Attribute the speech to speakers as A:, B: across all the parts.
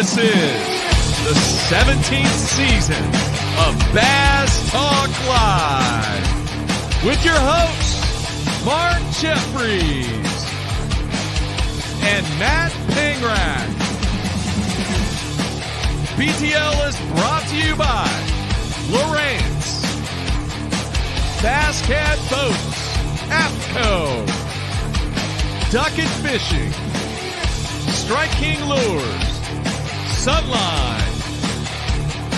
A: This is the 17th season of Bass Talk Live with your hosts, Mark Jeffries and Matt Pingrak. BTL is brought to you by Lawrence, Bass Cat Boats, AFCO, Duck and Fishing, Strike King Lures, Sunline,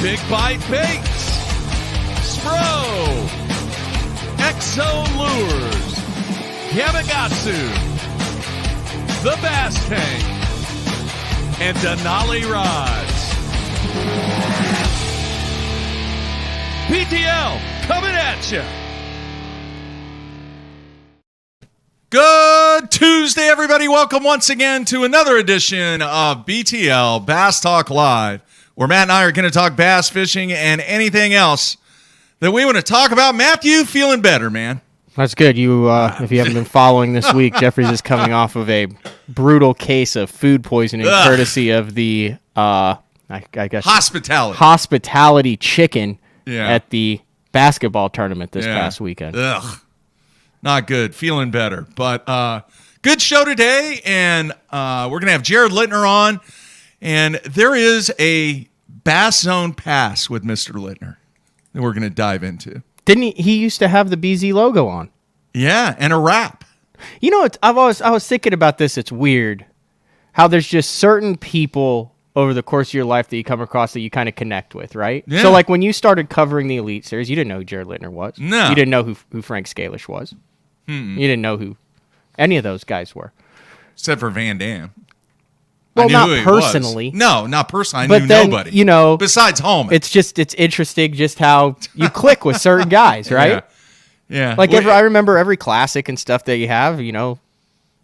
A: Big Bite Baits, Spro, X-Zone Lures, Yamagatsu, The Bass Tank, and Denali Rods. BTL coming at you. Good Tuesday, everybody. Welcome once again to another edition of BTL Bass Talk Live, where Matt and I are going to talk bass fishing and anything else that we want to talk about. Matthew, feeling better, man?
B: That's good. You, if you haven't been following this week, Jeffries is coming off of a brutal case of food poisoning, courtesy of the, I guess, hospitality chicken at the basketball tournament this past weekend.
A: Ugh. Not good. Feeling better. But good show today, and we're going to have Jared Lintner on, and there is a Bass Zone Pass with Mr. Lintner that we're going to dive into.
B: Didn't he used to have the BZ logo on?
A: Yeah, and a wrap.
B: You know, I was thinking about this. It's weird how there's just certain people over the course of your life that you come across that you kind of connect with, right?
A: Yeah.
B: So, like, when you started covering the Elite Series, you didn't know who Jared Lintner was.
A: No.
B: You didn't know who Frank Scalish was. You didn't know who any of those guys were.
A: Except for Van Dam.
B: Well, not personally.
A: No, not personally. I
B: but
A: knew
B: then,
A: nobody.
B: You know,
A: besides home.
B: It's interesting just how you click with certain guys, right?
A: Yeah.
B: Like I remember every classic and stuff that you have, you know,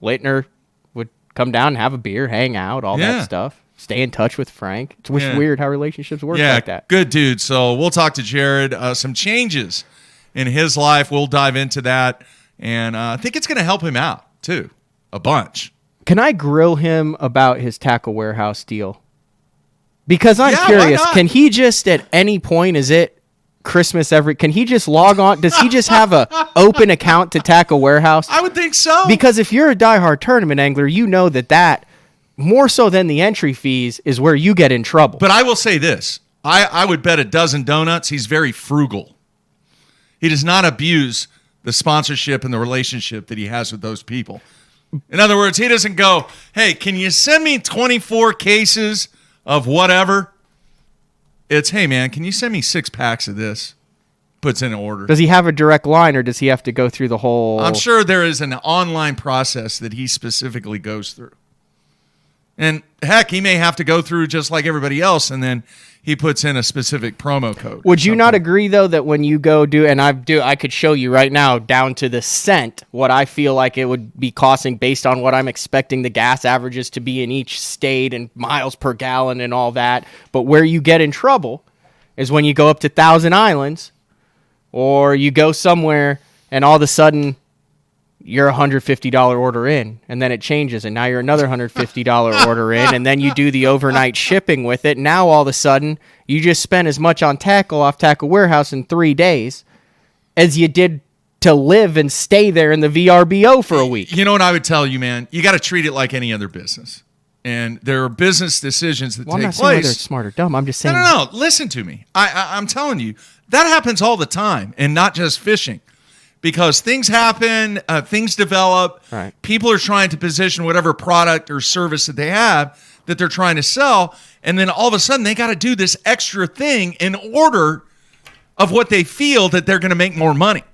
B: Lintner would come down and have a beer, hang out, all that stuff. Stay in touch with Frank. It's weird how relationships work like that.
A: Good dude. So we'll talk to Jared. Some changes in his life. We'll dive into that. And I think it's going to help him out, too, a bunch.
B: Can I grill him about his Tackle Warehouse deal? Because I'm curious. Can he just, at any point, is it Christmas can he just log on? Does he just have a open account to Tackle Warehouse?
A: I would think so.
B: Because if you're a diehard tournament angler, you know that more so than the entry fees, is where you get in trouble.
A: But I will say this. I would bet a dozen donuts he's very frugal. He does not abuse the sponsorship and the relationship that he has with those people. In other words, he doesn't go, hey, can you send me 24 cases of whatever? It's, hey, man, can you send me 6 packs of this? Puts in an order.
B: Does he have a direct line, or does he have to go through the whole...
A: I'm sure there is an online process that he specifically goes through. And heck, he may have to go through just like everybody else, and then he puts in a specific promo code.
B: Would you not agree, though, that when you go I could show you right now down to the cent what I feel like it would be costing based on what I'm expecting the gas averages to be in each state and miles per gallon and all that. But where you get in trouble is when you go up to Thousand Islands, or you go somewhere and all of a sudden you're a $150 order in, and then it changes, and now you're another $150 order in, and then you do the overnight shipping with it. Now all of a sudden you just spent as much on tackle off Tackle Warehouse in 3 days as you did to live and stay there in the VRBO for a week.
A: You know what I would tell you, man? You got to treat it like any other business. And there are business decisions that take place.
B: I'm not saying whether it's smart or dumb. I'm just saying.
A: No. Listen to me. I'm telling you, that happens all the time, and not just fishing. Because things happen, things develop,
B: right.
A: People are trying to position whatever product or service that they have that they're trying to sell, and then all of a sudden they got to do this extra thing in order of what they feel that they're going to make more money.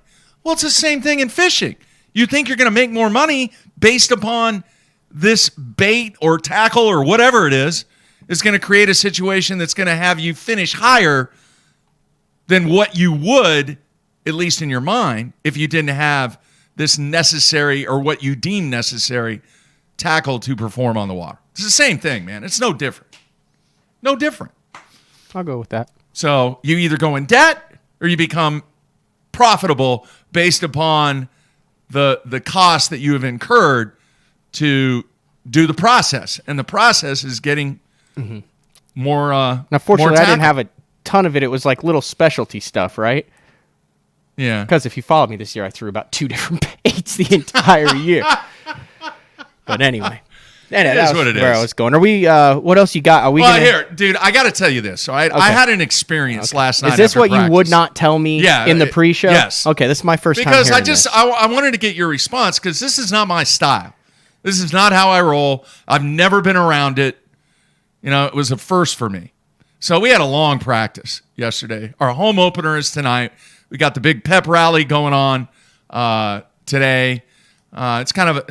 A: Well, it's the same thing in fishing. You think you're going to make more money based upon this bait or tackle or whatever it is going to create a situation that's going to have you finish higher than what you would, at least in your mind, if you didn't have this necessary or what you deem necessary tackle to perform on the water. It's the same thing, man. It's no different. No different.
B: I'll go with that.
A: So you either go in debt or you become profitable based upon the cost that you have incurred to do the process. And the process is getting more.
B: Now, fortunately,
A: more
B: I didn't
A: tackle.
B: have a ton of it. It was like little specialty stuff, right?
A: Yeah.
B: Because if you followed me this year, I threw about 2 different baits the entire year. But anyway. That's
A: what it
B: where
A: is.
B: I was going. Are we? What else you got? Are we?
A: Well,
B: gonna...
A: here, dude, I got to tell you this. All right, I had an experience last night.
B: Is this
A: after
B: what
A: practice.
B: you would not tell me in the pre-show?
A: Yes.
B: Okay, this is my first time
A: because
B: hearing this.
A: I wanted to get your response because this is not my style. This is not how I roll. I've never been around it. You know, it was a first for me. So we had a long practice yesterday. Our home opener is tonight. We got the big pep rally going on today. It's kind of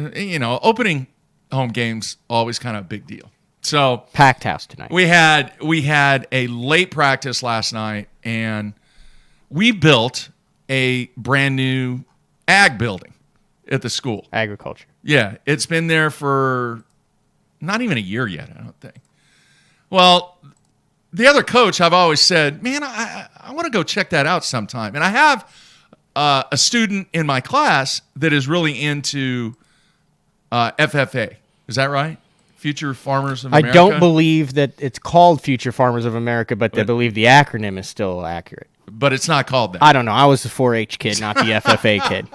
A: opening home games always kind of a big deal. So
B: packed house tonight.
A: We had a late practice last night, and we built a brand new ag building at the school.
B: Agriculture.
A: Yeah, it's been there for not even a year yet, I don't think. Well, the other coach, I've always said, man, I want to go check that out sometime. And I have a student in my class that is really into FFA. Is that right? Future Farmers of America?
B: I don't believe that it's called Future Farmers of America, but they believe the acronym is still accurate.
A: But it's not called that.
B: I don't know. I was the 4-H kid, not the FFA kid.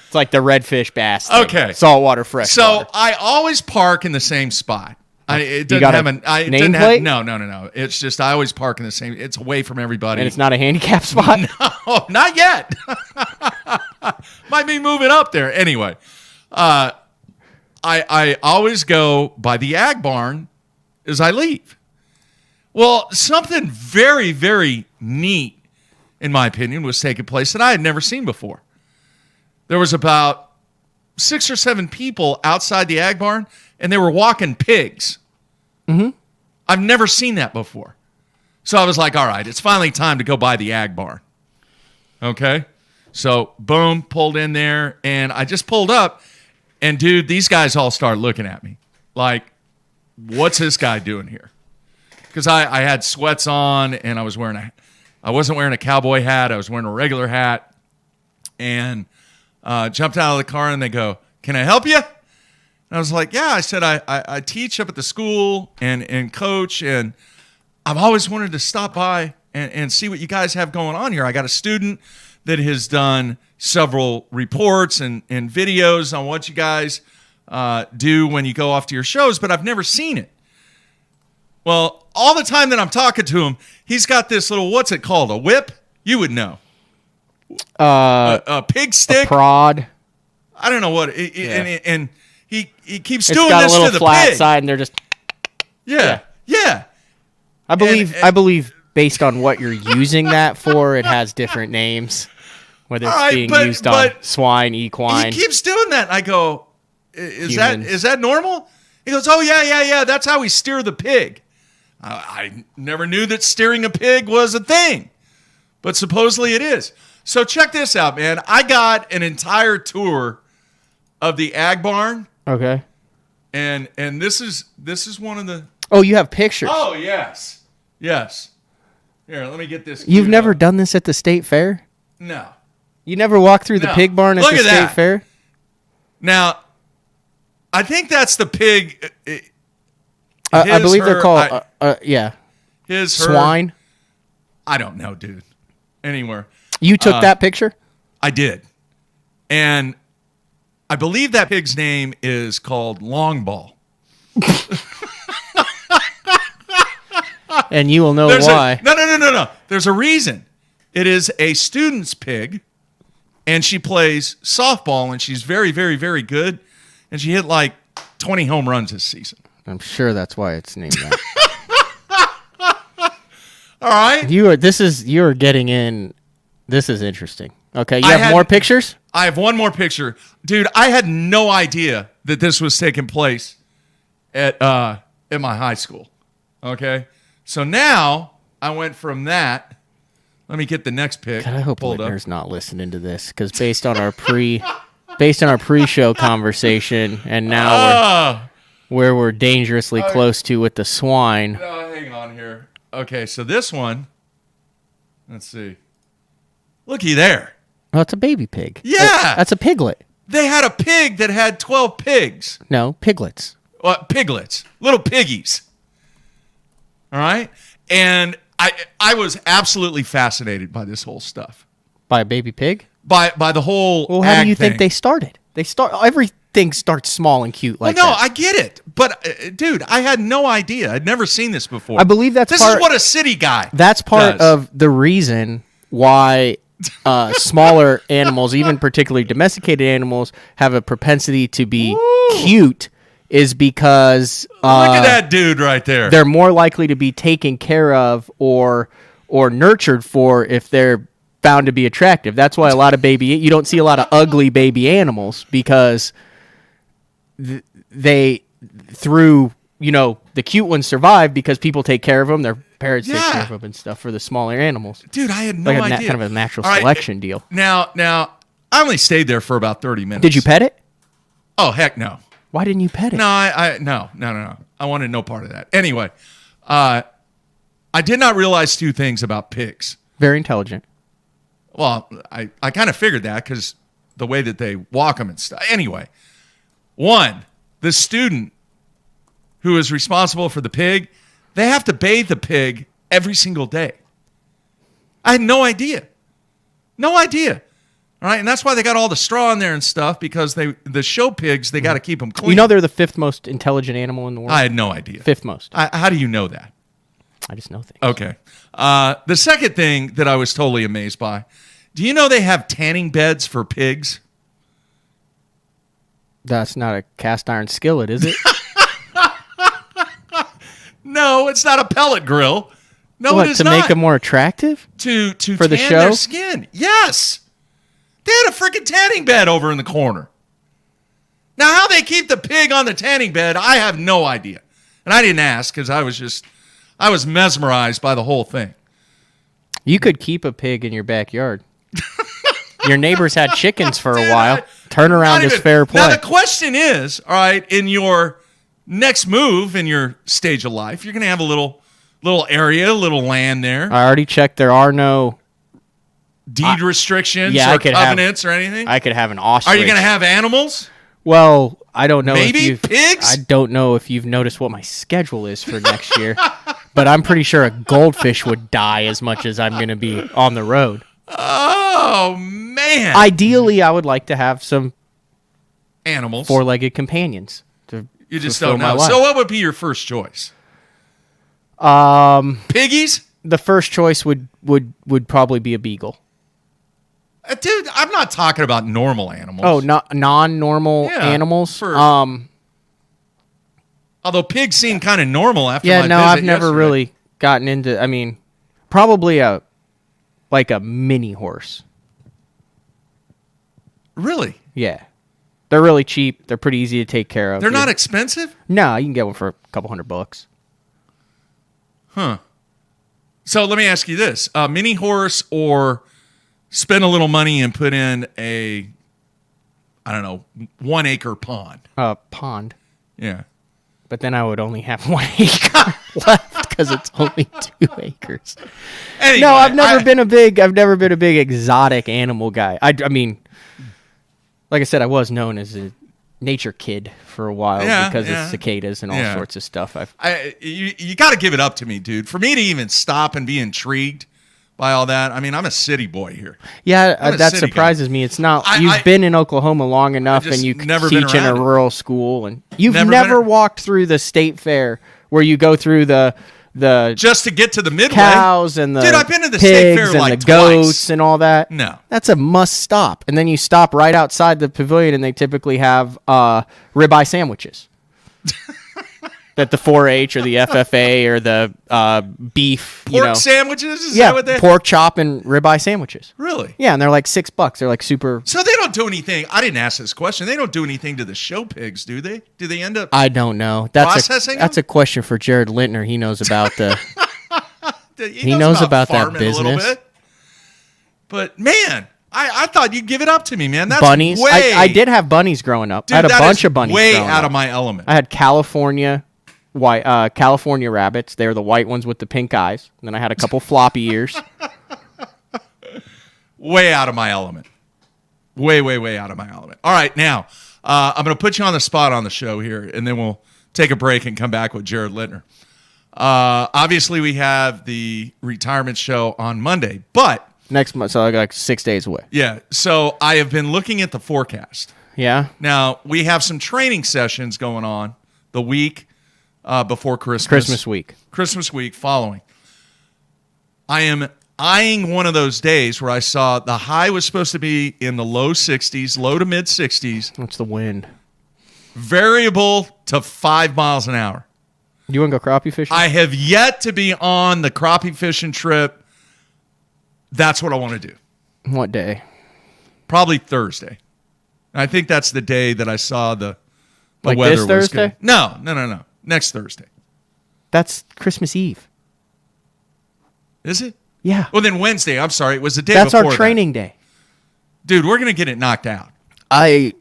B: It's like the redfish bass thing.
A: Okay.
B: Saltwater, freshwater.
A: So I always park in the same spot. It doesn't
B: got
A: have
B: a
A: an it
B: name
A: doesn't
B: plate?
A: No. It's just I always park in the same. It's away from everybody.
B: And it's not a handicap spot?
A: No, not yet. Might be moving up there. Anyway, I always go by the ag barn as I leave. Well, something very, very neat, in my opinion, was taking place that I had never seen before. There was about 6 or 7 people outside the ag barn, and they were walking pigs.
B: Mm-hmm.
A: I've never seen that before. So I was like, all right, it's finally time to go by the ag barn. Okay? So, boom, pulled in there, and I just pulled up, and, dude, these guys all started looking at me like, what's this guy doing here? Because I had sweats on, and I wasn't wearing a cowboy hat. I was wearing a regular hat, and jumped out of the car, and they go, can I help you? And I was like, yeah. I said, I teach up at the school and coach, and I've always wanted to stop by and see what you guys have going on here. I got a student that has done several reports and videos on what you guys do when you go off to your shows, but I've never seen it. Well, all the time that I'm talking to him, he's got this little, what's it called, a whip? You would know. A pig stick?
B: A prod.
A: I don't know what. And he keeps doing
B: it's got
A: this
B: a little
A: to the
B: flat
A: pig.
B: side, and they're just...
A: Yeah.
B: I believe based on what you're using that for, it has different names. Whether it's being used on swine, equine.
A: He keeps doing that. I go,
B: Humans.
A: is that normal? He goes, oh, yeah. That's how we steer the pig. I never knew that steering a pig was a thing, but supposedly it is. So check this out, man. I got an entire tour of the ag barn.
B: Okay.
A: And this is one of the...
B: Oh, you have pictures.
A: Oh, yes. Here, let me get this.
B: You've never done this at the state fair?
A: No.
B: You never walked through the pig barn at the state fair?
A: Now, I think that's the pig.
B: I believe they're called, swine.
A: I don't know, dude. Anywhere.
B: You took that picture?
A: I did. And I believe that pig's name is called Long Ball.
B: And you will know why.
A: No. There's a reason. It is a student's pig, and she plays softball, and she's very, very, very good. And she hit like 20 home runs this season.
B: I'm sure that's why it's named that.
A: All right.
B: You are getting in. This is interesting. Okay, you have more pictures?
A: I have one more picture. Dude, I had no idea that this was taking place at my high school. Okay? So now I went from that. Let me get the next pic.
B: God, I hope Lintner's not listening to this, because based on our pre-show conversation, and now where we're dangerously close to with the swine.
A: Hang on here. Okay, so this one. Let's see. Looky there.
B: Oh, it's a baby pig.
A: Yeah.
B: That's a piglet.
A: They had a pig that had 12 pigs.
B: No, piglets.
A: Piglets. Little piggies. All right. And I was absolutely fascinated by this whole stuff.
B: By a baby pig?
A: By the whole
B: Well, how
A: ag
B: do you
A: thing.
B: think they started? Everything starts small and cute like
A: Well, no,
B: that.
A: I get it. But, dude, I had no idea. I'd never seen this before.
B: I believe this
A: is what a city guy
B: That's part
A: does.
B: of the reason why smaller animals, even particularly domesticated animals, have a propensity to be cute is because
A: Look at that dude right there.
B: they're more likely to be taken care of or nurtured for if they're found to be attractive. That's why you don't see a lot of ugly baby animals because the cute ones survive because people take care of them. Their parents take care of them and stuff for the smaller animals.
A: Dude, I had no
B: Like
A: idea.
B: kind of a natural
A: All right,
B: selection deal.
A: Now, I only stayed there for about 30 minutes.
B: Did you pet it?
A: Oh, heck no.
B: Why didn't you pet it?
A: No, no. I wanted no part of that. Anyway, I did not realize two things about pigs.
B: Very intelligent.
A: Well, I kind of figured that because the way that they walk them and stuff. Anyway, one, the student who is responsible for the pig, they have to bathe the pig every single day. I had no idea. No idea. All right, and that's why they got all the straw in there and stuff because the show pigs, they got to keep them clean.
B: You know they're the fifth most intelligent animal in the world?
A: I had no idea.
B: Fifth most.
A: How do you know that?
B: I just know things.
A: Okay. The second thing that I was totally amazed by, do you know they have tanning beds for pigs?
B: That's not a cast iron skillet, is it?
A: No, it's not a pellet grill. No,
B: What,
A: it is
B: to
A: not.
B: make them more attractive?
A: to
B: for the
A: tan
B: show?
A: their skin. Yes. They had a freaking tanning bed over in the corner. Now, how they keep the pig on the tanning bed, I have no idea. And I didn't ask because I was mesmerized by the whole thing.
B: You could keep a pig in your backyard. Your neighbors had chickens for a
A: Dude,
B: while. Turnaround is fair play.
A: Now, the question is, all right, in your next move in your stage of life, you're going to have a little area, a little land there.
B: I already checked. There are no
A: Deed restrictions
B: yeah,
A: or
B: I could have-
A: covenants or anything?
B: I could have an ostrich.
A: Are you going to have animals?
B: Well, I don't know.
A: Maybe
B: if you've,
A: pigs?
B: I don't know if you've noticed what my schedule is for next year, but I'm pretty sure a goldfish would die as much as I'm going to be on the road.
A: Oh, man.
B: Ideally, I would like to have some
A: Animals.
B: four-legged companions.
A: You just
B: fulfill
A: don't
B: my
A: know.
B: life.
A: So what would be your first choice? Piggies?
B: The first choice would probably be a beagle.
A: Dude, I'm not talking about normal animals.
B: Oh, not non-normal
A: Yeah,
B: animals.
A: for- Although pigs seem kind of normal after
B: Yeah,
A: my
B: no,
A: visit
B: I've never
A: yesterday.
B: really gotten into. I mean, probably a mini horse.
A: Really?
B: Yeah, they're really cheap. They're pretty easy to take care of.
A: They're not expensive?
B: No, you can get one for a couple $100.
A: So let me ask you this. Mini horse or spend a little money and put in a, 1 acre pond.
B: Pond.
A: Yeah.
B: But then I would only have 1 acre left because it's only 2 acres.
A: Anyway,
B: No, I've never been a big exotic animal guy. I mean, like I said, I was known as a nature kid for a while because of cicadas and all sorts of stuff.
A: You got to give it up to me, dude. For me to even stop and be intrigued by all that, I mean, I'm a city boy here.
B: Yeah,
A: I'm a
B: that
A: city
B: surprises me. It's not.
A: I-
B: You've been in Oklahoma long enough,
A: just
B: and you
A: never been
B: teach in a
A: around it.
B: rural school, and you've
A: Never
B: never
A: been-
B: walked through the state fair where you go through the
A: Just to get to the midway.
B: cows and the
A: Dude, I've been to the
B: pigs
A: state fair
B: and
A: like
B: the goats
A: twice.
B: and all that.
A: No.
B: That's a must stop. And then you stop right outside the pavilion, and they typically have ribeye sandwiches. That the 4-H or the FFA or the beef,
A: Pork sandwiches? Is
B: yeah,
A: that what they...
B: pork chop and ribeye sandwiches.
A: Really?
B: Yeah, and they're like $6. They're like super.
A: So they don't do anything. I didn't ask this question. They don't do anything to the show pigs, do they? Do they end up...
B: I don't know. That's
A: Processing
B: that's
A: them?
B: a question for Jared Lintner. He knows about the.
A: He
B: knows about that
A: farming a little
B: business.
A: bit. But, man, I thought you'd give it up to me, man. That's
B: bunnies.
A: way...
B: I did have bunnies growing up.
A: Dude,
B: I had a
A: that
B: bunch
A: is
B: of bunnies.
A: way
B: growing
A: out
B: up.
A: of my element.
B: I had California California rabbits. They're the white ones with the pink eyes. And then I had a couple floppy ears.
A: Way out of my element. Way, way, way out of my element. All right, now, I'm going to put you on the spot on the show here, and then we'll take a break and come back with Jared Lintner. Obviously, we have the retirement show on Monday, but
B: Next month, so I got like 6 days away.
A: yeah. So I have been looking at the forecast.
B: Yeah.
A: Now we have some training sessions going on the week before Christmas. Christmas week following. I am eyeing one of those days where I saw the high was supposed to be in the low 60s, low to mid 60s.
B: What's the wind?
A: Variable to 5 miles an hour.
B: You want to go crappie fishing?
A: I have yet to be on the crappie fishing trip. That's what I want to do.
B: What day?
A: Probably Thursday. I think that's the day that I saw the
B: Like
A: weather
B: this
A: was
B: Thursday?
A: good. No. Next Thursday.
B: That's Christmas Eve.
A: Is it?
B: Yeah.
A: Well, then Wednesday. I'm sorry. It was the day
B: That's
A: before
B: our training day.
A: Dude, we're going to get it knocked out.
B: I'm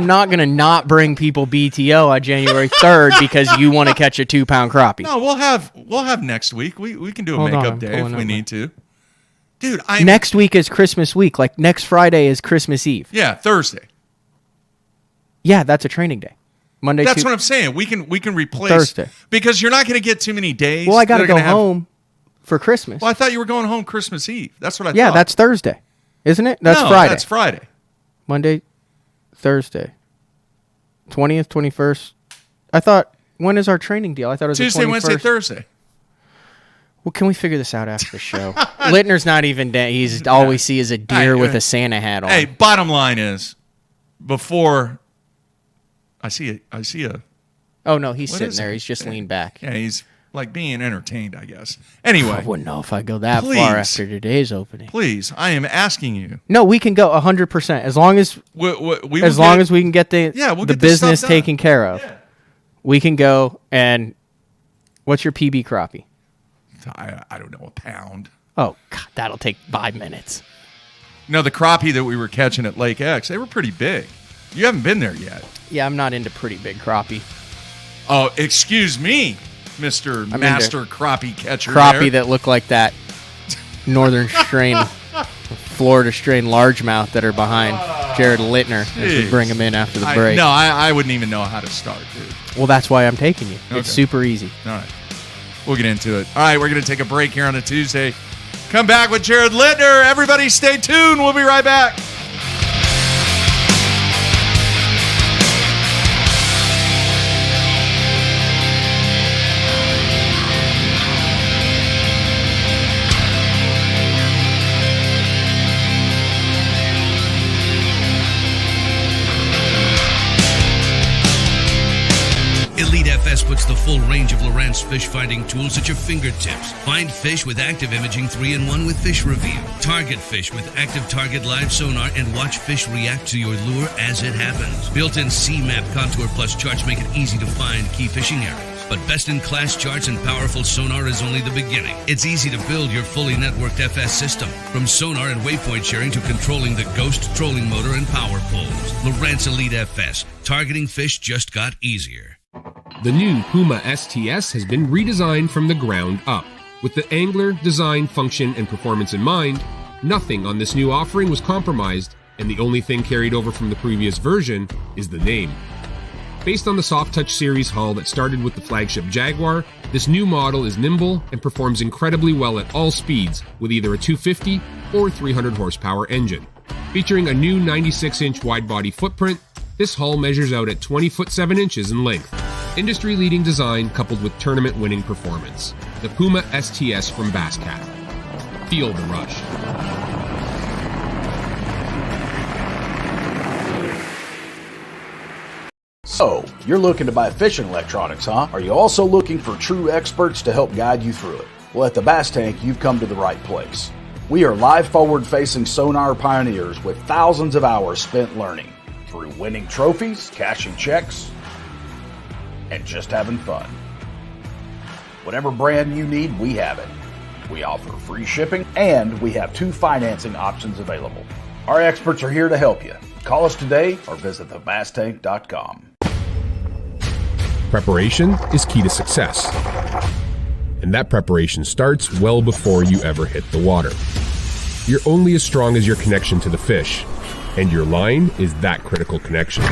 B: not going to not bring people BTO on January 3rd because you want to catch a 2-pound crappie.
A: No, we'll have next week. We can do a
B: Hold on,
A: makeup
B: I'm
A: day if
B: pulling
A: we
B: up
A: need to. Dude,
B: next week is Christmas week. Like next Friday is Christmas Eve.
A: Yeah, Thursday.
B: Yeah, that's a training day. Monday.
A: That's what I'm saying. We can replace
B: Thursday
A: because you're not going to get too many days.
B: Well, I got to go home for Christmas.
A: Well, I thought you were going home Christmas Eve. That's what I thought.
B: Yeah, that's Thursday, isn't it? That's
A: no,
B: Friday.
A: That's Friday.
B: Monday, Thursday, 20th, 21st. I thought, when is our training deal? I thought it was
A: Tuesday,
B: the 21st.
A: Wednesday, Thursday.
B: Well, can we figure this out after the show? Lintner's not even dead. He's all we see is a deer with a Santa hat on.
A: Hey, bottom line is, before I see a.
B: Oh no, he's sitting
A: is
B: there.
A: it?
B: He's just leaned back.
A: Yeah, he's like being entertained, I guess. Anyway,
B: I wouldn't know if I go that
A: Please.
B: far after today's opening.
A: please, I am asking you.
B: No, we can go 100% as long as as we can get the
A: we'll
B: the
A: get this stuff
B: business
A: done.
B: taken care of.
A: Yeah.
B: We can go and what's your PB crappie?
A: I don't know, a pound.
B: Oh, God, that'll take 5 minutes.
A: No, the crappie that we were catching at Lake X, they were pretty big. You haven't been there yet.
B: Yeah, I'm not into pretty big crappie.
A: Oh, excuse me, Mr.
B: I'm
A: Master
B: into
A: Crappie Catcher.
B: Crappie that look like that northern strain, Florida strain largemouth that are behind Jared Lintner as we
A: Jeez.
B: bring him in after the break.
A: I wouldn't even know how to start, dude.
B: Well, that's why I'm taking you.
A: Okay.
B: It's super easy.
A: All right. We'll get into it. All right, we're going to take a break here on a Tuesday. Come back with Jared Lintner. Everybody stay tuned. We'll be right back.
C: Elite FS puts the full range of Lowrance fish finding tools at your fingertips. Find fish with active imaging 3-in-1 with Fish Reveal. Target fish with active target live sonar and watch fish react to your lure as it happens. Built-in C-Map Contour Plus charts make it easy to find key fishing areas. But best-in-class charts and powerful sonar is only the beginning. It's easy to build your fully networked FS system. From sonar and waypoint sharing to controlling the Ghost trolling motor and power poles. Lowrance Elite FS. Targeting fish just got easier.
D: The new Puma STS has been redesigned from the ground up. With the angler, design, function, and performance in mind, nothing on this new offering was compromised, and the only thing carried over from the previous version is the name. Based on the Soft Touch series hull that started with the flagship Jaguar, this new model is nimble and performs incredibly well at all speeds with either a 250 or 300 horsepower engine. Featuring a new 96-inch wide-body footprint, this hull measures out at 20 foot 7 inches in length. Industry-leading design coupled with tournament-winning performance. The Puma STS from Basscat. Feel the rush.
E: So, you're looking to buy fishing electronics, huh? Are you also looking for true experts to help guide you through it? Well, at the Bass Tank, you've come to the right place. We are live forward-facing sonar pioneers with thousands of hours spent learning through winning trophies, cashing checks, and just having fun. Whatever brand you need, we have it. We offer free shipping, and we have 2 financing options available. Our experts are here to help you. Call us today or visit thebasstank.com.
D: Preparation is key to success. And that preparation starts well before you ever hit the water. You're only as strong as your connection to the fish, and your line is that critical connection.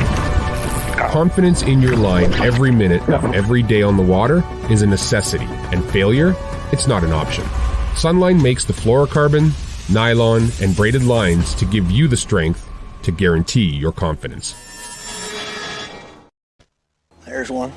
D: Confidence in your line every minute of every day on the water is a necessity, and failure, it's not an option. Sunline makes the fluorocarbon, nylon, and braided lines to give you the strength to guarantee your confidence.
F: There's one.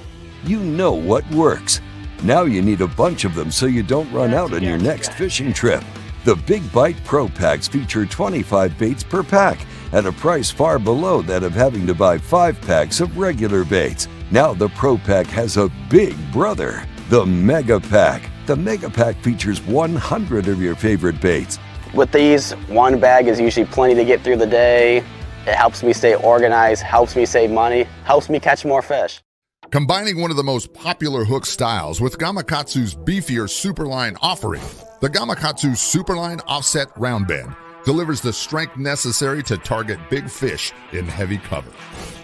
G: You know what works. Now you need a bunch of them so you don't run out on your next fishing trip. The Big Bite Pro Packs feature 25 baits per pack at a price far below that of having to buy 5 packs of regular baits. Now the Pro Pack has a big brother, the Mega Pack. The Mega Pack features 100 of your favorite baits.
F: With these, one bag is usually plenty to get through the day. It helps me stay organized, helps me save money, helps me catch more fish.
H: Combining one of the most popular hook styles with Gamakatsu's beefier Superline offering, the Gamakatsu Superline Offset Round Bend delivers the strength necessary to target big fish in heavy cover.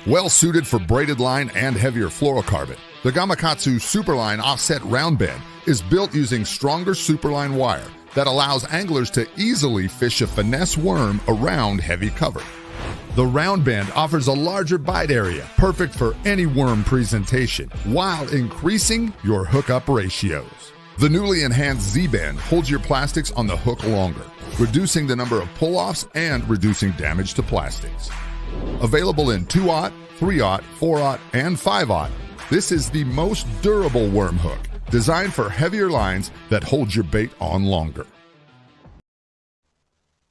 H: Well suited for braided line and heavier fluorocarbon, the Gamakatsu Superline Offset Round Bend is built using stronger Superline wire that allows anglers to easily fish a finesse worm around heavy cover. The round bend offers a larger bite area, perfect for any worm presentation, while increasing your hookup ratios. The newly enhanced Z-bend holds your plastics on the hook longer, reducing the number of pull-offs and reducing damage to plastics. Available in 2/0, 3/0, 4/0, and 5/0, this is the most durable worm hook, designed for heavier lines that hold your bait on longer.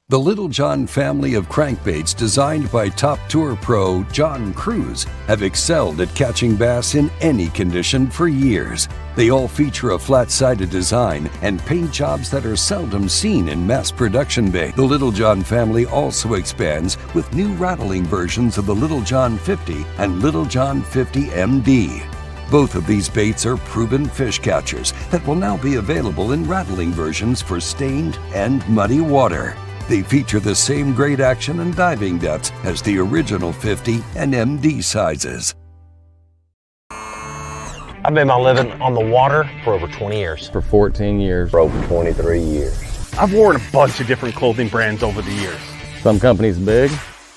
G: The Little John family of crankbaits designed by top tour pro John Cruz have excelled at catching bass in any condition for years. They all feature a flat-sided design and paint jobs that are seldom seen in mass production bait. The Little John family also expands with new rattling versions of the Little John 50 and Little John 50 MD. Both of these baits are proven fish catchers that will now be available in rattling versions for stained and muddy water. They feature the same great action and diving depths as the original 50 and MD sizes.
I: I've made my living on the water for over 20 years.
J: For 14 years.
I: For over 23 years.
J: I've worn a bunch of different clothing brands over the years. Some companies big.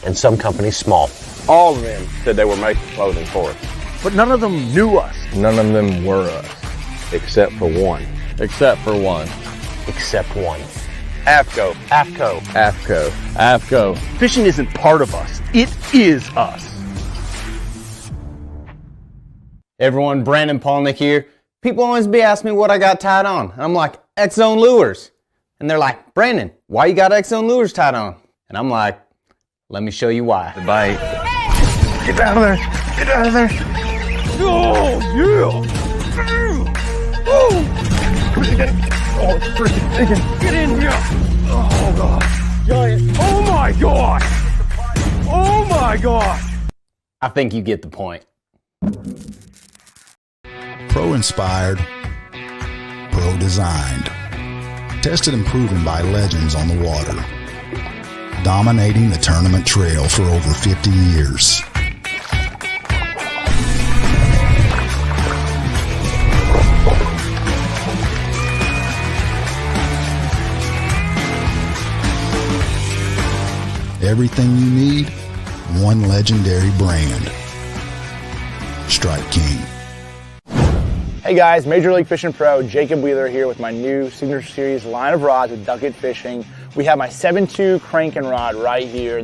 I: And some companies small.
J: All of them said they were making clothing for us. But none of them knew us.
I: None of them were us. Except for one.
J: Except for one.
I: Except one.
J: AFCO.
I: AFCO.
J: AFCO. AFCO. Fishing isn't part of us. It is us.
B: Everyone, Brandon Polnick here. People always be asking me what I got tied on. And I'm like, X-Zone Lures. And they're like, Brandon, why you got X-Zone Lures tied on? And I'm like, let me show you why.
J: The bite.
H: Get out of there! Get out of there! Oh, yeah! Oh, it's freaking digging! Get in here! Oh, God! Giant! Oh, my gosh! Oh, my gosh!
B: I think you get the point.
K: Pro-inspired, pro-designed. Tested and proven by legends on the water. Dominating the tournament trail for over 50 years. Everything you need, one legendary brand. Strike King.
L: Hey guys, Major League Fishing Pro Jacob Wheeler here with my new Signature Series line of rods with Duck It Fishing. We have my 7.2 cranking rod right here.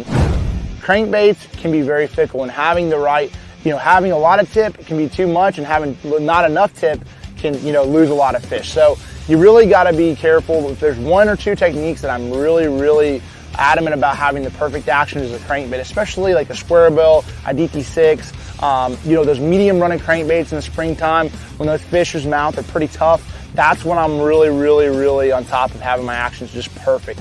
L: Crankbaits can be very fickle, and having the right, having a lot of tip can be too much, and having not enough tip can, lose a lot of fish. So you really got to be careful. If there's one or two techniques that I'm really adamant about having the perfect action is a crankbait, especially like a square bill, a DT6, those medium running crankbaits in the springtime when those fish's mouth are pretty tough. That's when I'm really on top of having my actions just perfect.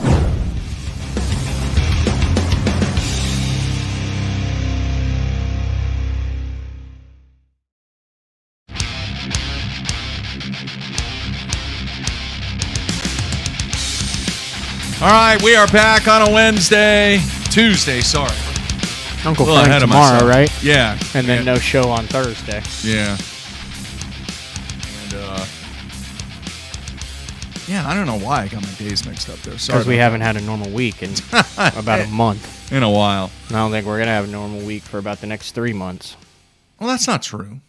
A: All right, we are back on a Tuesday, sorry.
B: Uncle Frank tomorrow, right?
A: Yeah.
B: And then no show on Thursday.
A: Yeah. And, I don't know why I got my days mixed up there. Sorry.
B: Because we haven't had a normal week in about a month.
A: In a while.
B: I don't think we're going to have a normal week for about the next 3 months.
A: Well, that's not true.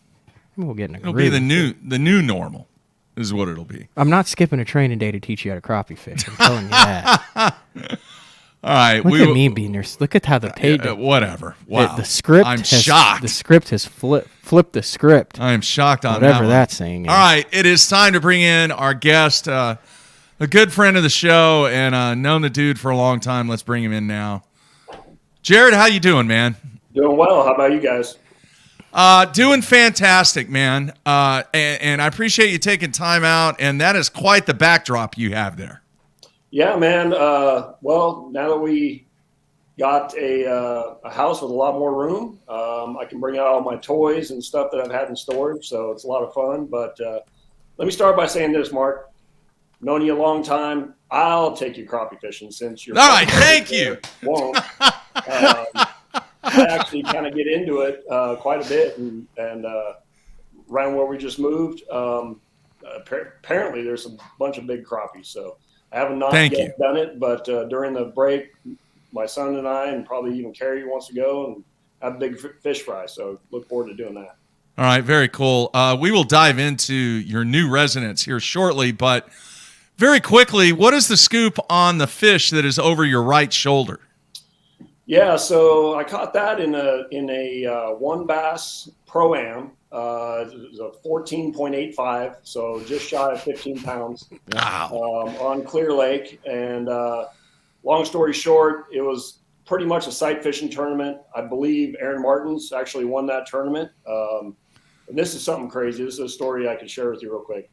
B: We'll get in a
A: It'll
B: groove.
A: be the new normal is what it'll be.
B: I'm not skipping a training day to teach you how to crappie fish. I'm telling you that.
A: All right.
B: Look at me being there. Look at how the page.
A: Whatever. Wow.
B: The script.
A: I'm shocked.
B: The script has flipped the script.
A: I am shocked on
B: whatever
A: that
B: that's saying is.
A: All right. It is time to bring in our guest, a good friend of the show and known the dude for a long time. Let's bring him in now. Jared, how you doing, man?
M: Doing well. How about you guys?
A: Doing fantastic, man. And I appreciate you taking time out. And that is quite the backdrop you have there.
M: Yeah, man. Well, now that we got a house with a lot more room, I can bring out all my toys and stuff that I've had in storage. So it's a lot of fun. But let me start by saying this, Mark. Known you a long time. I'll take you crappie fishing since you're.
A: All right, thank you.
M: Won't. I actually kind of get into it quite a bit, and around where we just moved, apparently there's a bunch of big crappies. So I haven't yet done it, but during the break, my son and I, and probably even Carrie wants to go and have a big fish fry. So look forward to doing that.
A: All right, very cool. We will dive into your new residence here shortly, but very quickly, what is the scoop on the fish that is over your right shoulder?
M: Yeah, so I caught that in a one bass pro-am. It was a 14.85, so just shy of 15 pounds.
A: Wow.
M: On Clear Lake. And long story short, it was pretty much a sight fishing tournament. I believe Aaron Martins actually won that tournament. And this is something crazy. This is a story I can share with you real quick.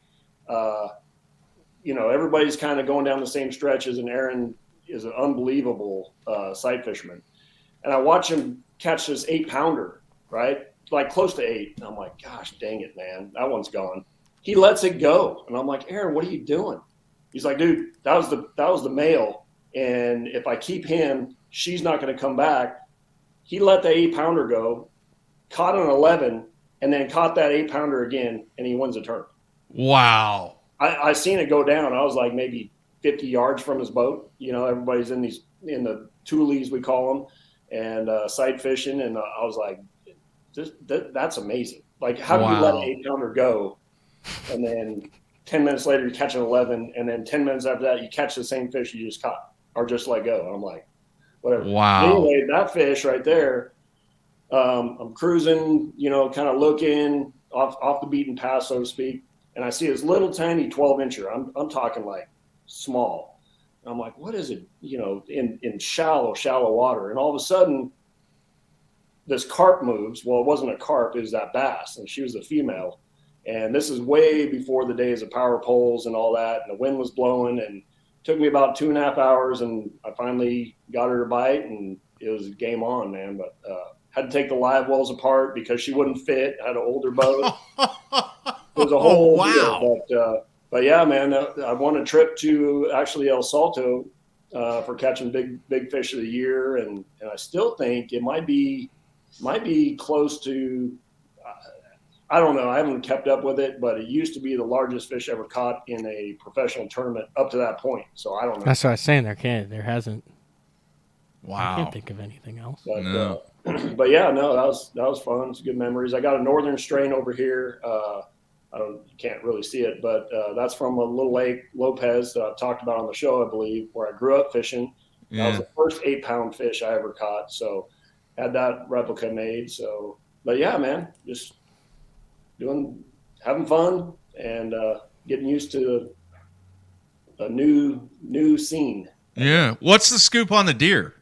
M: Everybody's kind of going down the same stretches, and Aaron is an unbelievable sight fisherman. And I watch him catch this 8-pounder, right? Like close to 8. And I'm like, gosh, dang it, man. That one's gone. He lets it go. And I'm like, Aaron, what are you doing? He's like, dude, that was the male. And if I keep him, she's not going to come back. He let the 8-pounder go, caught an 11, and then caught that 8-pounder again, and he wins the tournament.
A: Wow.
M: I seen it go down. I was like maybe 50 yards from his boat. Everybody's in the toolies, we call them, and sight fishing. And I was like, that's amazing. Like, how do you let an 8-pounder go, and then 10 minutes later you catch an 11, and then 10 minutes after that you catch the same fish you just caught or just let go? And I'm like, whatever.
A: Wow.
M: Anyway, that fish right there, I'm cruising, kind of looking off the beaten path, so to speak. And I see this little tiny 12-incher. I'm talking like small. And I'm like, what is it? In shallow water. And all of a sudden, this carp moves. Well, it wasn't a carp. It was that bass. And she was a female. And this is way before the days of power poles and all that. And the wind was blowing. And it took me about 2.5 hours. And I finally got her to bite. And it was game on, man. But had to take the live wells apart because she wouldn't fit. I had an older boat. It was a whole deal, but yeah, man, I won a trip to actually El Salto for catching big fish of the year, and I still think it might be close to. I don't know. I haven't kept up with it, but it used to be the largest fish ever caught in a professional tournament up to that point. So I don't know.
B: That's what I was saying. There hasn't.
A: Wow.
B: I can't think of anything else.
M: But,
A: No.
M: But yeah, no, that was fun. It's good memories. I got a northern strain over here. You can't really see it, but that's from a little lake, Lopez, that I've talked about on the show, I believe, where I grew up fishing. Yeah. That was the first 8-pound fish I ever caught. So had that replica made. So, but yeah, man, just having fun and getting used to a new scene.
A: Yeah. What's the scoop on the deer?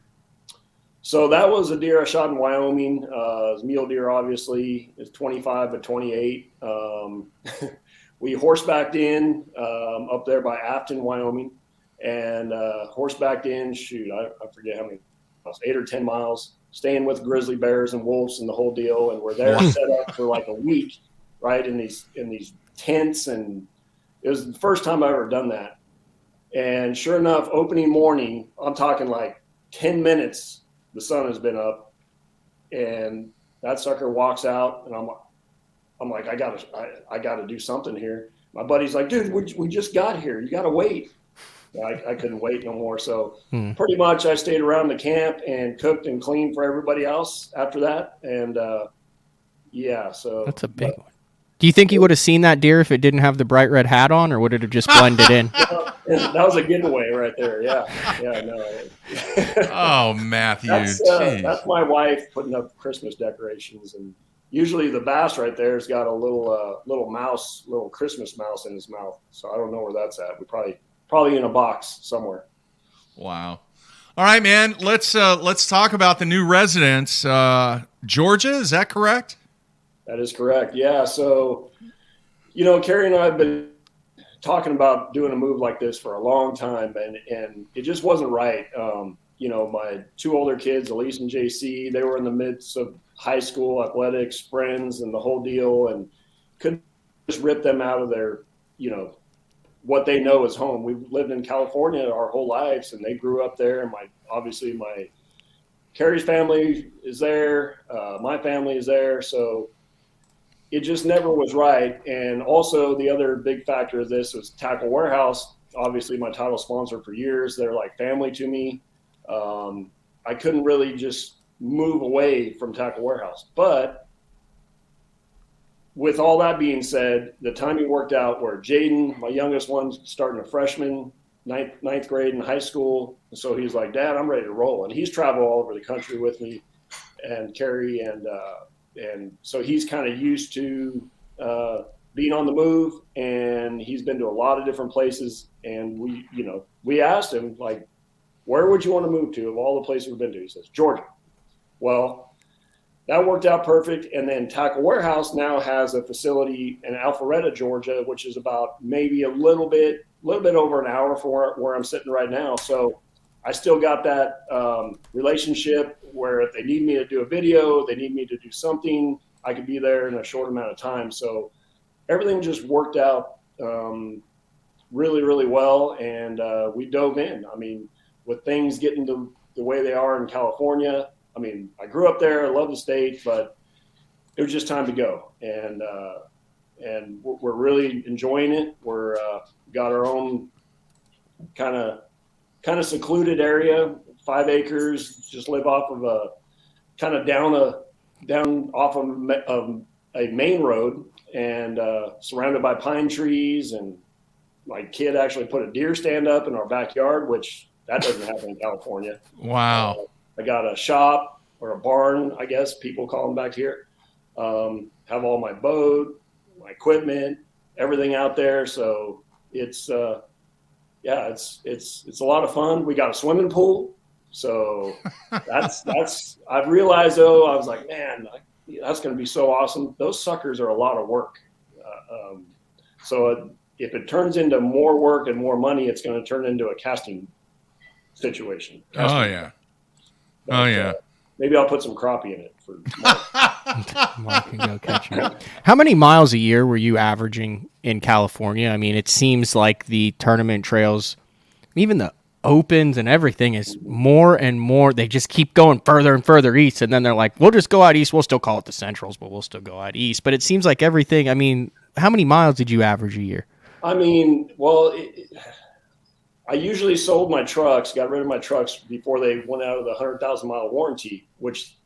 M: So that was a deer I shot in Wyoming. It was mule deer, obviously. It's 25 by 28. We horsebacked in up there by Afton, Wyoming, and horsebacked in. Shoot, I forget how many miles, 8 or 10 miles. Staying with grizzly bears and wolves and the whole deal, and we're there set up for like a week, right, in these tents, and it was the first time I ever done that. And sure enough, opening morning, I'm talking like 10 minutes. The sun has been up, and that sucker walks out, and I'm like, I gotta do something here. My buddy's like, dude, we just got here. You gotta wait. I couldn't wait no more. So pretty much I stayed around the camp and cooked and cleaned for everybody else after that. And Yeah, so
B: that's a big one. Do you think you would have seen that deer if it didn't have the bright red hat on, or would it have just blended in?
M: That was a giveaway right there. Yeah, no.
A: Oh, Matthew,
M: that's my wife putting up Christmas decorations, and usually the bass right there has got a little mouse, little Christmas mouse in his mouth. So I don't know where that's at. We probably in a box somewhere.
A: Wow. All right, man. Let's talk about the new residence, Georgia. Is that correct?
M: That is correct. Yeah. So, Carrie and I have been talking about doing a move like this for a long time, and it just wasn't right. My two older kids, Elise and JC, they were in the midst of high school athletics, friends, and the whole deal, and couldn't just rip them out of their, what they know is home. We've lived in California our whole lives, and they grew up there. And my Carrie's family is there, my family is there, so it just never was right. And also the other big factor of this was Tackle Warehouse, obviously my title sponsor for years. They're like family to me. I couldn't really just move away from Tackle Warehouse. But with all that being said, the timing worked out where Jaden, my youngest one, starting a freshman, ninth grade in high school. So he's like, Dad, I'm ready to roll. And he's traveled all over the country with me and Carrie, and so he's kind of used to being on the move, and he's been to a lot of different places. And we asked him, like, where would you want to move to of all the places we've been to? He says, Georgia. Well, that worked out perfect. And then Tackle Warehouse now has a facility in Alpharetta, Georgia, which is about maybe a little bit over an hour from where I'm sitting right now. So I still got that relationship where if they need me to do a video, they need me to do something, I could be there in a short amount of time. So everything just worked out really, really well. And we dove in. I mean, with things getting the way they are in California, I mean, I grew up there, I love the state, but it was just time to go. And we're really enjoying it. We're got our own kind of secluded area, 5 acres, just live off of a kind of down off of a main road, and surrounded by pine trees. And my kid actually put a deer stand up in our backyard, which that doesn't happen in California.
A: Wow.
M: I got a shop or a barn, I guess people call them back here. Have all my boat, my equipment, everything out there. So it's it's a lot of fun. We got a swimming pool. So I've realized though, I was like, man, that's going to be so awesome. Those suckers are a lot of work. So if it turns into more work and more money, it's going to turn into a casting situation.
A: Oh yeah.
M: Maybe I'll put some crappie in it for
B: Mark can go catch it. How many miles a year were you averaging in California? I mean, it seems like the tournament trails, even the opens and everything, is more and more. They just keep going further and further east, and then they're like, we'll just go out east. We'll still call it the Centrals, but we'll still go out east. But it seems like everything, I mean, how many miles did you average a year?
M: I mean, well, I usually sold my trucks, got rid of my trucks before they went out of the 100,000-mile warranty, which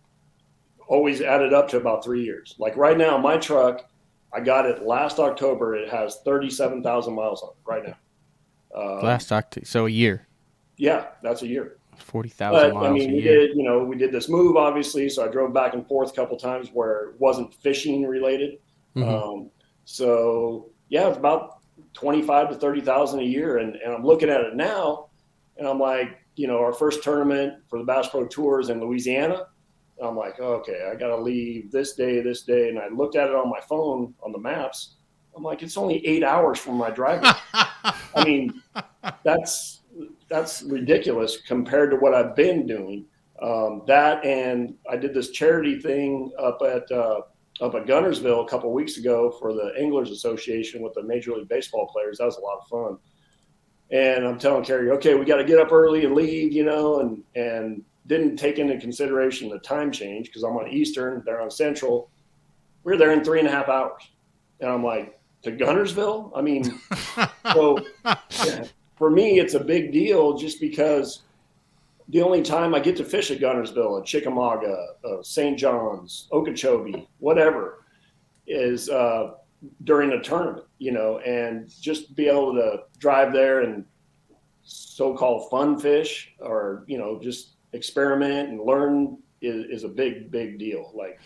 M: always added up to about 3 years. Like right now, my truck, I got it last October. It has 37,000 miles on it right now.
B: Last October, so a year.
M: Yeah, that's a year.
B: 40,000 miles.
M: I mean,
B: a year.
M: we did this move, obviously, so I drove back and forth a couple times where it wasn't fishing related.
B: Mm-hmm.
M: So yeah, it's about 25 to 30,000 a year. And I'm looking at it now and I'm like, our first tournament for the Bass Pro Tours in Louisiana. And I'm like, okay, I got to leave this day. And I looked at it on my phone on the maps. I'm like, it's only 8 hours from my driveway. I mean, that's ridiculous compared to what I've been doing. That, and I did this charity thing up at Guntersville a couple of weeks ago for the Anglers Association with the Major League Baseball players. That was a lot of fun. And I'm telling Carrie, okay, we got to get up early and leave, and didn't take into consideration the time change because I'm on Eastern, they're on Central. We're there in 3.5 hours. And I'm like, to Guntersville? I mean, so yeah, for me, it's a big deal just because the only time I get to fish at Guntersville, at Chickamauga, St. John's, Okeechobee, whatever, is during a tournament, and just be able to drive there and so-called fun fish or, just experiment and learn is a big, big deal. Like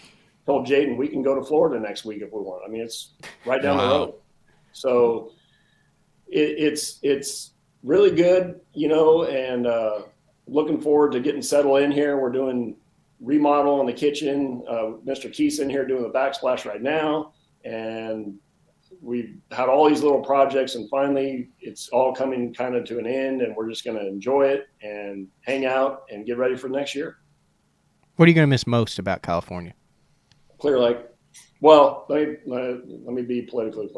M: told Jaden, we can go to Florida next week if we want. I mean, it's right down the road. So it's really good, and looking forward to getting settled in here. We're doing remodel in the kitchen. Mr. Keith's in here doing the backsplash right now. And we've had all these little projects, and finally it's all coming kind of to an end, and we're just going to enjoy it and hang out and get ready for next year.
B: What are you going to miss most about California?
M: Clear Lake. Well, let me be politically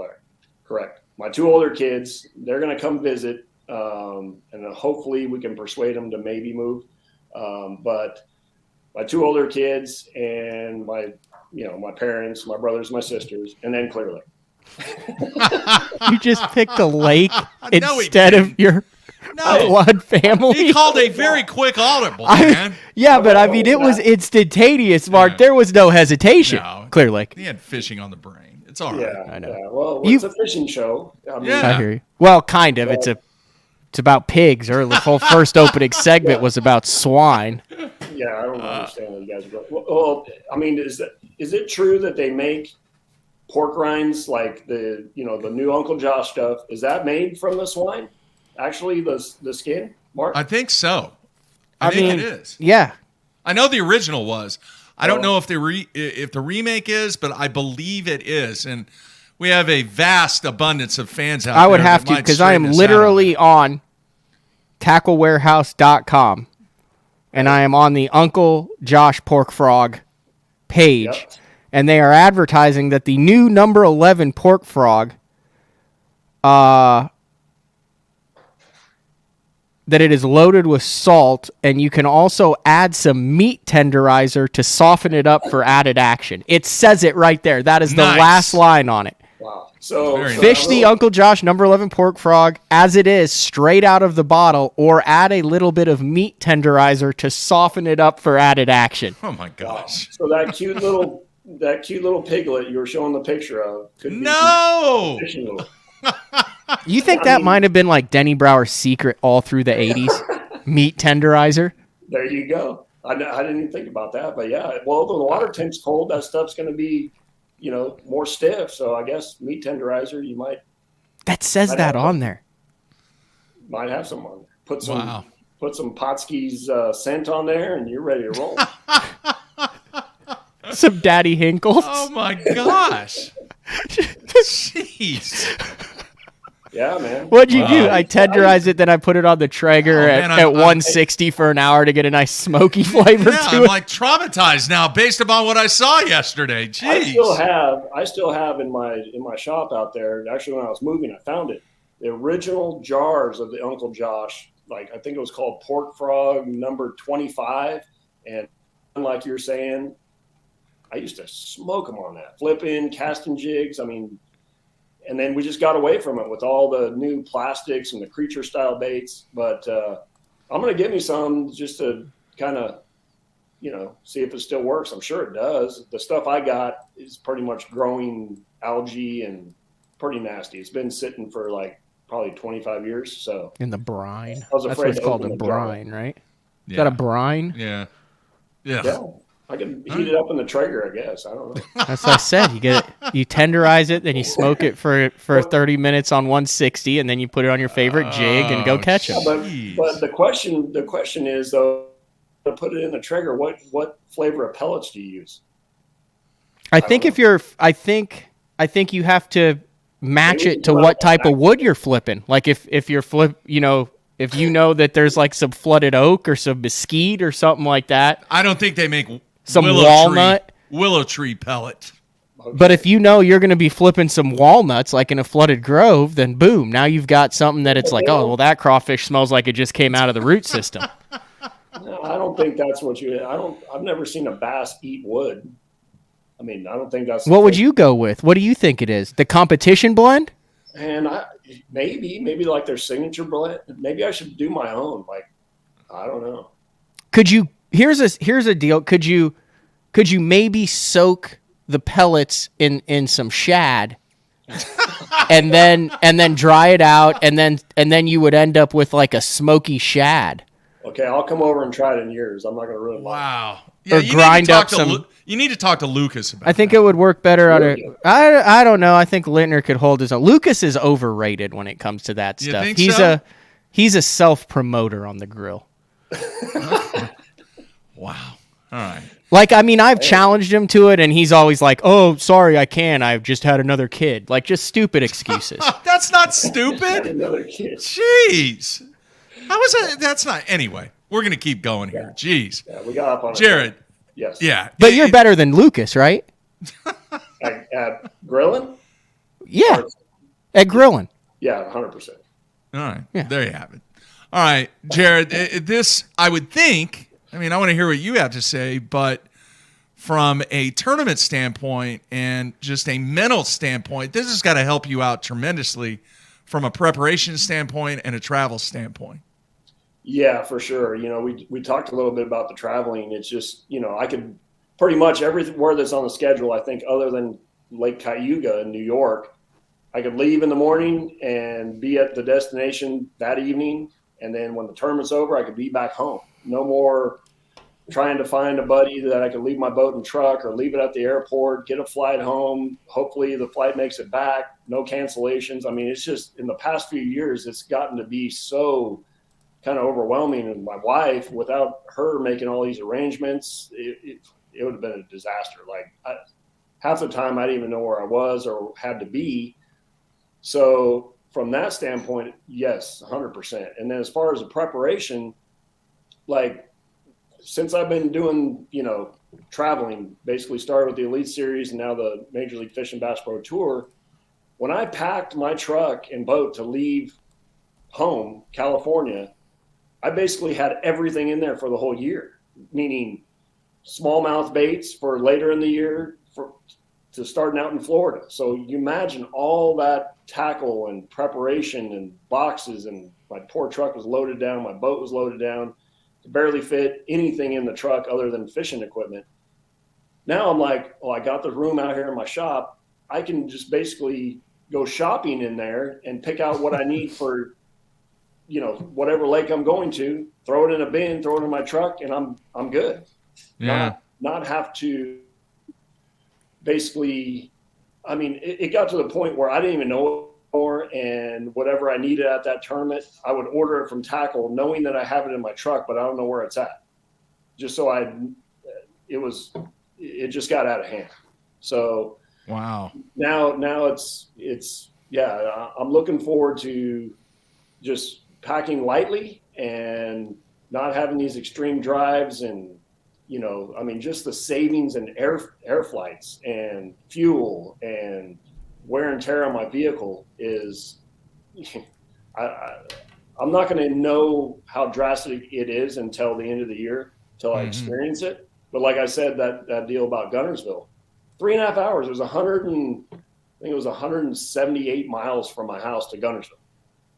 M: correct. My 2 older kids, they're going to come visit, and hopefully we can persuade them to maybe move. But my 2 older kids and my parents, my brothers, my sisters, and then Clear Lake.
B: You just picked a lake instead of your blood family.
A: He called a very quick audible, man.
B: Yeah, but I mean, it was instantaneous, Mark. Yeah. There was no hesitation.
A: No,
B: Clear Lake.
A: He had fishing on the brain. It's all right.
M: Yeah,
B: I know.
M: Yeah. Well, it's a fishing show. I
B: hear you. Well, kind of. It's about pigs. Or the whole first opening segment was about swine.
M: Yeah, I don't understand what you guys are going. Well, I mean, is it true that they make pork rinds like the new Uncle Josh stuff? Is that made from the swine? Actually, the skin, Mark?
A: I think so. I think it is.
B: Yeah.
A: I know the original was. I don't know if the remake is, but I believe it is. And we have a vast abundance of fans out there.
B: I would have to, because I am literally on tacklewarehouse.com, and I am on the Uncle Josh Pork Frog page.
M: Yep.
B: And they are advertising that the new number 11 pork frog, that it is loaded with salt, and you can also add some meat tenderizer to soften it up for added action. It says it right there. That is the last line on it.
M: Wow. So
B: fish the Uncle Josh number 11 pork frog as it is, straight out of the bottle, or add a little bit of meat tenderizer to soften it up for added action.
A: Oh my gosh.
M: So that cute little piglet you were showing the picture of could be fishing little.
B: You think that might have been like Denny Brower's secret all through the 80s? Meat tenderizer?
M: There you go. I didn't even think about that. But yeah, well, the water tank's cold. That stuff's going to be, more stiff. So I guess meat tenderizer, you might.
B: That says that on there.
M: Might have some on there. Put some Potski's scent on there, and you're ready to roll.
B: Some Daddy Hinkles.
A: Oh my gosh. Jeez.
M: Yeah, man.
B: What'd you do? I tenderized it, then I put it on the Traeger at 160 for an hour to get a nice smoky flavor to
A: I'm
B: it.
A: like traumatized now based upon what I saw yesterday. Jeez.
M: I still have in my shop out there. Actually, when I was moving, I found it. The original jars of the Uncle Josh, like I think it was called Pork Frog number 25, and like you're saying, I used to smoke them on that, flipping, casting jigs. I mean, and then we just got away from it with all the new plastics and the creature style baits. But I'm going to give me some just to kind of, see if it still works. I'm sure it does. The stuff I got is pretty much growing algae and pretty nasty. It's been sitting for like probably 25 years. So
B: in the brine.
M: I was
B: That's
M: afraid
B: what it's called, a brine, right?
A: Yeah.
B: Is that a brine?
A: Yeah.
M: Yeah. I can heat it up in the Traeger, I guess. I don't know.
B: That's what I said. You tenderize it, then you smoke it for 30 minutes on 160, and then you put it on your favorite jig and go catch them.
M: But the question is though, to put it in the Traeger, what flavor of pellets do you use?
B: I think you have to match it to what type of wood you're flipping. Like if you're if you know that there's like some flooded oak or some mesquite or something like that.
A: I don't think they make
B: some walnut.
A: Willow tree pellet.
B: But if you know you're going to be flipping some walnuts like in a flooded grove, then boom, now you've got something that it's like, oh, well, that crawfish smells like it just came out of the root system.
M: No, I don't think that's what I've never seen a bass eat wood. I mean, I don't think that's.
B: What would you go with? What do you think it is? The competition blend?
M: And maybe like their signature blend. Maybe I should do my own. Like, I don't know.
B: Could you? Here's a deal. Could you maybe soak the pellets in some shad and then dry it out, and then you would end up with like a smoky shad.
M: Okay, I'll come over and try it in yours. I'm not going to ruin it.
A: Wow.
B: Or grind up some.
A: You need to talk to Lucas about
B: I think it would work better on a. I don't know. I think Lintner could hold his own. Lucas is overrated when it comes to that
A: You
B: stuff.
A: think so?
B: He's a self promoter on the grill.
A: Wow. All right.
B: Like, I mean, I've challenged him to it, and he's always like, "Oh, sorry, I can't. I've just had another kid." Like, just stupid excuses.
A: That's not stupid.
M: Another kid.
A: Jeez. How is that? That's not. Anyway, we're going to keep going here. Jeez.
M: Yeah, we got up on it.
A: Jared.
M: Yes.
A: Yeah.
B: But you're better than Lucas, right?
M: At grilling?
B: Yeah. At grilling.
M: Yeah, 100%.
A: All right.
B: Yeah.
A: There you have it. All right, Jared, this, I would think, I mean, I want to hear what you have to say, but from a tournament standpoint and just a mental standpoint, this has got to help you out tremendously from a preparation standpoint and a travel standpoint.
M: Yeah, for sure. You know, we talked a little bit about the traveling. It's just, you know, I could pretty much everywhere that's on the schedule, I think, other than Lake Cayuga in New York, I could leave in the morning and be at the destination that evening. And then when the tournament's over, I could be back home. No more trying to find a buddy that I could leave my boat and truck or leave it at the airport, get a flight home. Hopefully the flight makes it back. No cancellations. I mean, it's just in the past few years, it's gotten to be so kind of overwhelming. And my wife, without her making all these arrangements, it would have been a disaster. Like half the time I didn't even know where I was or had to be. So from that standpoint, yes, 100%. And then as far as the preparation, like since I've been doing, you know, traveling, basically started with the Elite Series and now the Major League Fish and Bass Pro Tour, when I packed my truck and boat to leave home, California, I basically had everything in there for the whole year, meaning smallmouth baits for later in the year to starting out in Florida. So you imagine all that tackle and preparation and boxes, and my poor truck was loaded down. My boat was loaded down. Could barely fit anything in the truck other than fishing equipment. Now I'm like, well, I got the room out here in my shop. I can just basically go shopping in there and pick out what I need for, you know, whatever lake I'm going to, throw it in a bin, throw it in my truck, and I'm good.
A: Yeah.
M: Not have to basically, I mean, it got to the point where I didn't even know more, and whatever I needed at that tournament, I would order it from Tackle, knowing that I have it in my truck, but I don't know where it's at. Just so it just got out of hand. So
A: wow.
M: Now it's yeah, I'm looking forward to just packing lightly and not having these extreme drives, and you know, I mean, just the savings in air flights and fuel and wear and tear on my vehicle is, I'm not going to know how drastic it is until the end of the year, until I experience it. But like I said, that deal about Guntersville, 3.5 hours, it was 178 miles from my house to Guntersville.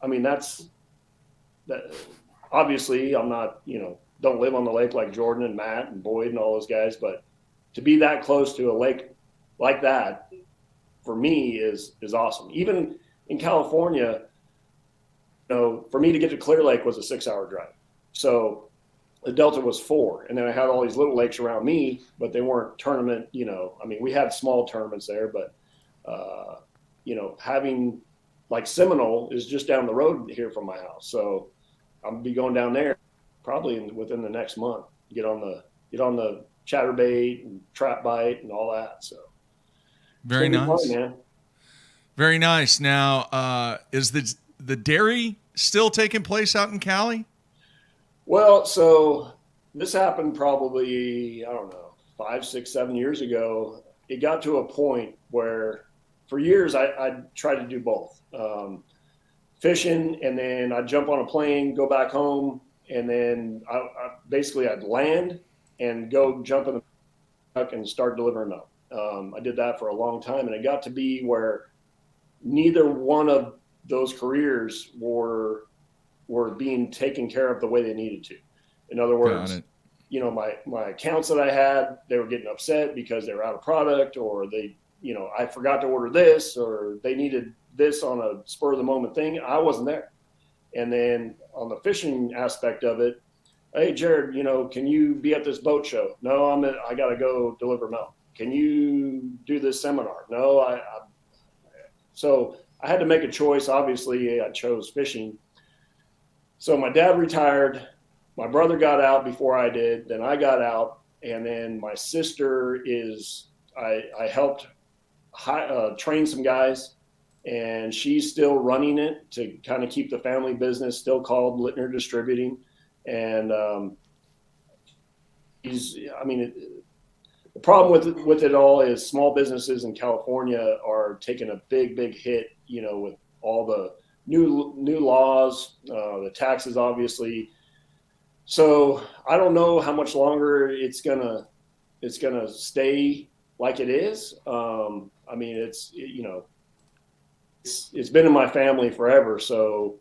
M: I mean, that obviously I'm not, you know, don't live on the lake like Jordan and Matt and Boyd and all those guys, but to be that close to a lake like that for me is awesome. Even in California, you know, for me to get to Clear Lake was a 6-hour drive. So the Delta was 4. And then I had all these little lakes around me, but they weren't tournament, you know, I mean, we had small tournaments there, but, you know, having like Seminole is just down the road here from my house. So I'm gonna be going down there probably within the next month, get on the chatterbait and trap bite and all that. So
A: very nice,
M: fun, man.
A: Very nice. Now, is the dairy still taking place out in Cali?
M: Well, so this happened probably, I don't know, 5, 6, 7 years ago. It got to a point where for years I tried to do both, fishing, and then I'd jump on a plane, go back home, and then I'd land and go jump in the truck and start delivering milk. I did that for a long time, and it got to be where neither one of those careers were being taken care of the way they needed to. In other words, you know, my accounts that I had, they were getting upset because they were out of product, or they, you know, I forgot to order this, or they needed this on a spur of the moment thing. I wasn't there. And then on the fishing aspect of it, hey, Jared, you know, can you be at this boat show? No, I got to go deliver milk. Can you do this seminar? No, so I had to make a choice. Obviously, I chose fishing. So my dad retired. My brother got out before I did. Then I got out. And then my sister I helped train some guys. And she's still running it to kind of keep the family business, still called Lintner Distributing. And the problem with it all is small businesses in California are taking a big hit, you know, with all the new laws, the taxes, obviously. So I don't know how much longer it's gonna stay like it is. I mean, it's been in my family forever. So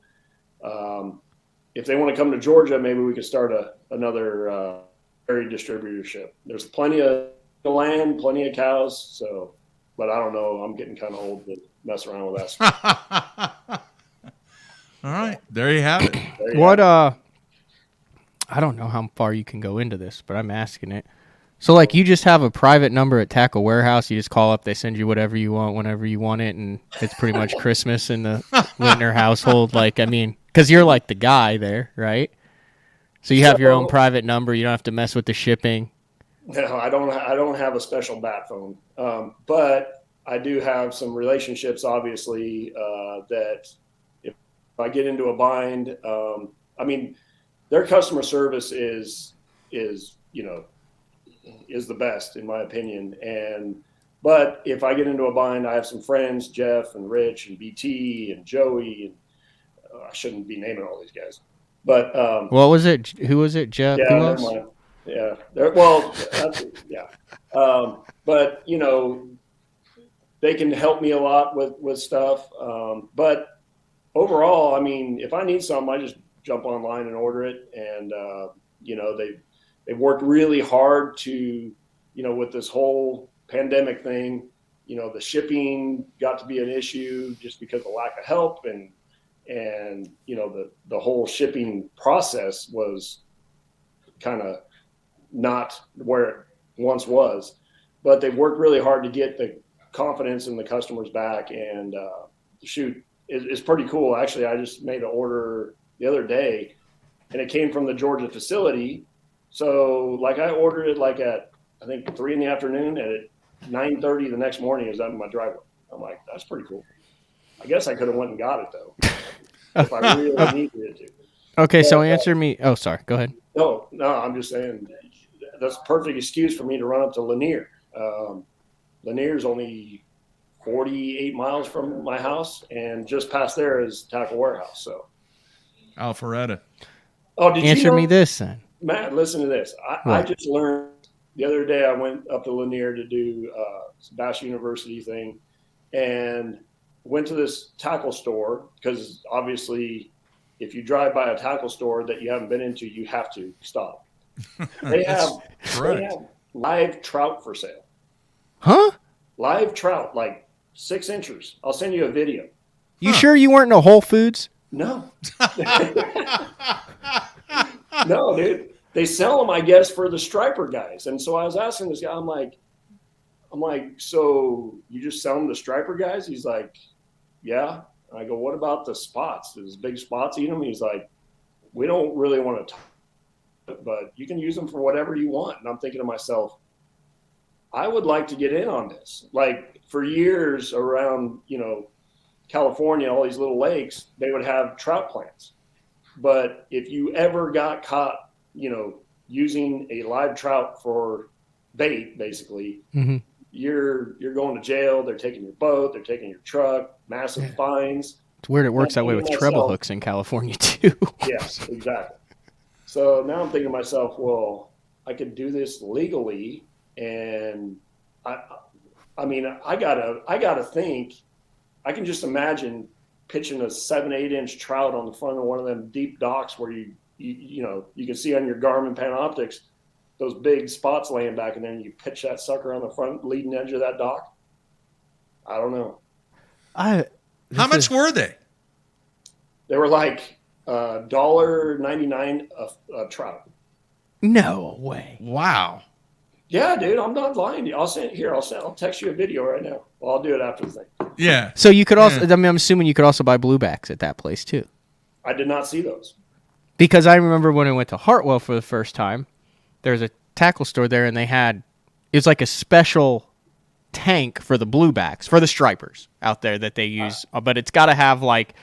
M: if they want to come to Georgia, maybe we could start another dairy distributorship. There's plenty of land, plenty of cows. So, but I don't know. I'm getting kind of old to mess around with that stuff.
A: All right, there you have it.
B: I don't know how far you can go into this, but I'm asking it. So, like, you just have a private number at Tackle Warehouse. You just call up. They send you whatever you want whenever you want it, and it's pretty much Christmas in the Lintner household. Like, I mean, because you're like the guy there, right? So you have your own private number. You don't have to mess with the shipping.
M: No, I don't have a special bat phone, but I do have some relationships, obviously, that if I get into a bind, I mean, their customer service is the best in my opinion. But if I get into a bind, I have some friends, Jeff and Rich and BT and Joey, and I shouldn't be naming all these guys. But
B: what was it? Who was it? Jeff?
M: Yeah,
B: who
M: never
B: else?
M: mind. Yeah. Well, yeah. But you know, they can help me a lot with stuff. But overall, I mean, if I need something, I just jump online and order it. And you know, they've worked really hard to, you know, with this whole pandemic thing, you know, the shipping got to be an issue just because of lack of help, and you know, the whole shipping process was kind of not where it once was. But they've worked really hard to get the confidence in the customers back. And shoot, it's pretty cool. Actually, I just made an order the other day, and it came from the Georgia facility. So like I ordered it like at, I think 3 p.m, and at 9:30 the next morning it was out in my driveway. I'm like, that's pretty cool. I guess I could have went and got it though, if I really needed it to.
B: Okay, so answer me. Oh, sorry. Go ahead.
M: No, I'm just saying that's a perfect excuse for me to run up to Lanier. Lanier's only 48 miles from my house, and just past there is Tackle Warehouse. So
A: Alpharetta.
M: Oh, did
B: answer
M: you know,
B: me this then?
M: Matt, listen to this. I just learned the other day. I went up to Lanier to do Bass University thing, and went to this tackle store because obviously, if you drive by a tackle store that you haven't been into, you have to stop. They have live trout for sale.
B: Huh?
M: Live trout, like 6 inchers. I'll send you a video.
B: You sure you weren't in a Whole Foods?
M: No. No, dude. They sell them, I guess, for the striper guys. And so I was asking this guy, I'm like, so you just sell them to striper guys? He's like, yeah. I go, what about the spots? Does big spots eat them? He's like, we don't really want to talk, but you can use them for whatever you want. And I'm thinking to myself, I would like to get in on this. Like for years around, you know, California, all these little lakes, they would have trout plants. But if you ever got caught, you know, using a live trout for bait, basically, you're going to jail. They're taking your boat. They're taking your truck. Massive fines.
B: It's weird. It works that way with treble hooks in California too.
M: Yes, exactly. So now I'm thinking to myself, well, I could do this legally, and I mean, I gotta think. I can just imagine pitching a 7-8 inch trout on the front of one of them deep docks where you know you can see on your Garmin Panoptics those big spots laying back in there and you pitch that sucker on the front leading edge of that dock. I don't know.
A: How much were they?
M: They were like $1.99 a trout.
B: No way.
A: Wow.
M: Yeah, dude, I'm not lying to you. I'll text you a video right now. Well, I'll do it after the thing.
A: Yeah.
B: So you could also, I mean, I'm assuming you could also buy bluebacks at that place too.
M: I did not see those.
B: Because I remember when I went to Hartwell for the first time, there was a tackle store there, and it was like a special tank for the bluebacks, for the stripers out there that they use. But it's got to have like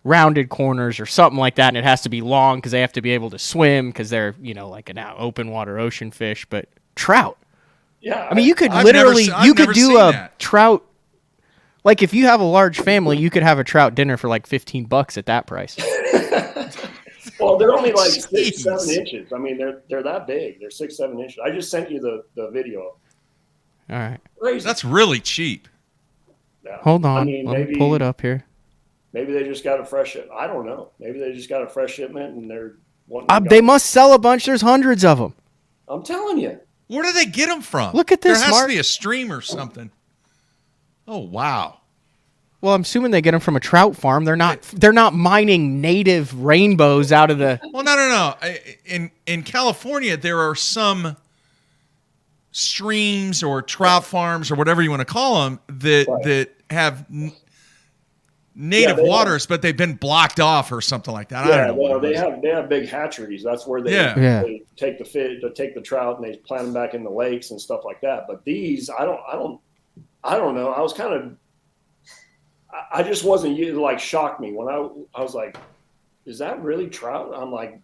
B: rounded corners or something like that, and it has to be long because they have to be able to swim because they're, like an open water ocean fish. But trout.
M: Yeah.
B: I mean, you could
A: I've
B: literally,
A: never
B: you could do
A: seen
B: a
A: that.
B: trout. Like if you have a large family, you could have a trout dinner for like $15 at that price.
M: Well, they're only like 6, 7 inches. I mean, they're that big. They're 6, 7 inches. I just sent you the video.
B: All right.
M: Crazy.
A: That's really cheap.
M: Yeah.
B: Hold on.
M: I mean,
B: Let me pull it up here.
M: Maybe they just got a fresh shipment. I don't know. Maybe they just got a fresh shipment and they're wanting to
B: They must sell a bunch. There's hundreds of them.
M: I'm telling you.
A: Where do they get them from?
B: Look at this,
A: There has
B: Mark.
A: to be a stream or something. Oh, wow.
B: Well, I'm assuming they get them from a trout farm. They're not mining native rainbows out of the.
A: Well, no. In California, there are some streams or trout farms or whatever you want to call them that have native waters, but they've been blocked off or something like that. I don't know.
M: Well, they have big hatcheries. That's where they take the fish, to take the trout, and they plant them back in the lakes and stuff like that. But these, I don't know. I was kind of. I just wasn't like shocked me when I was like, is that really trout? I'm like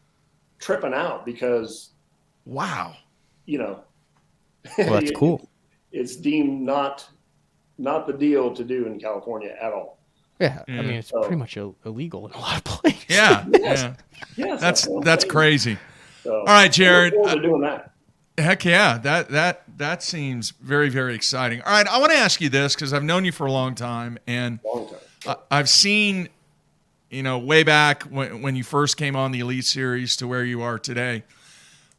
M: tripping out because
A: wow,
B: Well, that's cool.
M: It's deemed not the deal to do in California at all.
B: Yeah, I mean it's pretty much illegal in a lot of places.
A: Yeah,
M: Yes,
A: that's crazy.
M: So,
A: all right, Jared.
M: I look forward to doing that.
A: Heck yeah, that seems very, very exciting. All right, I want to ask you this because I've known you for a long time, and I've seen, way back when you first came on the Elite Series to where you are today.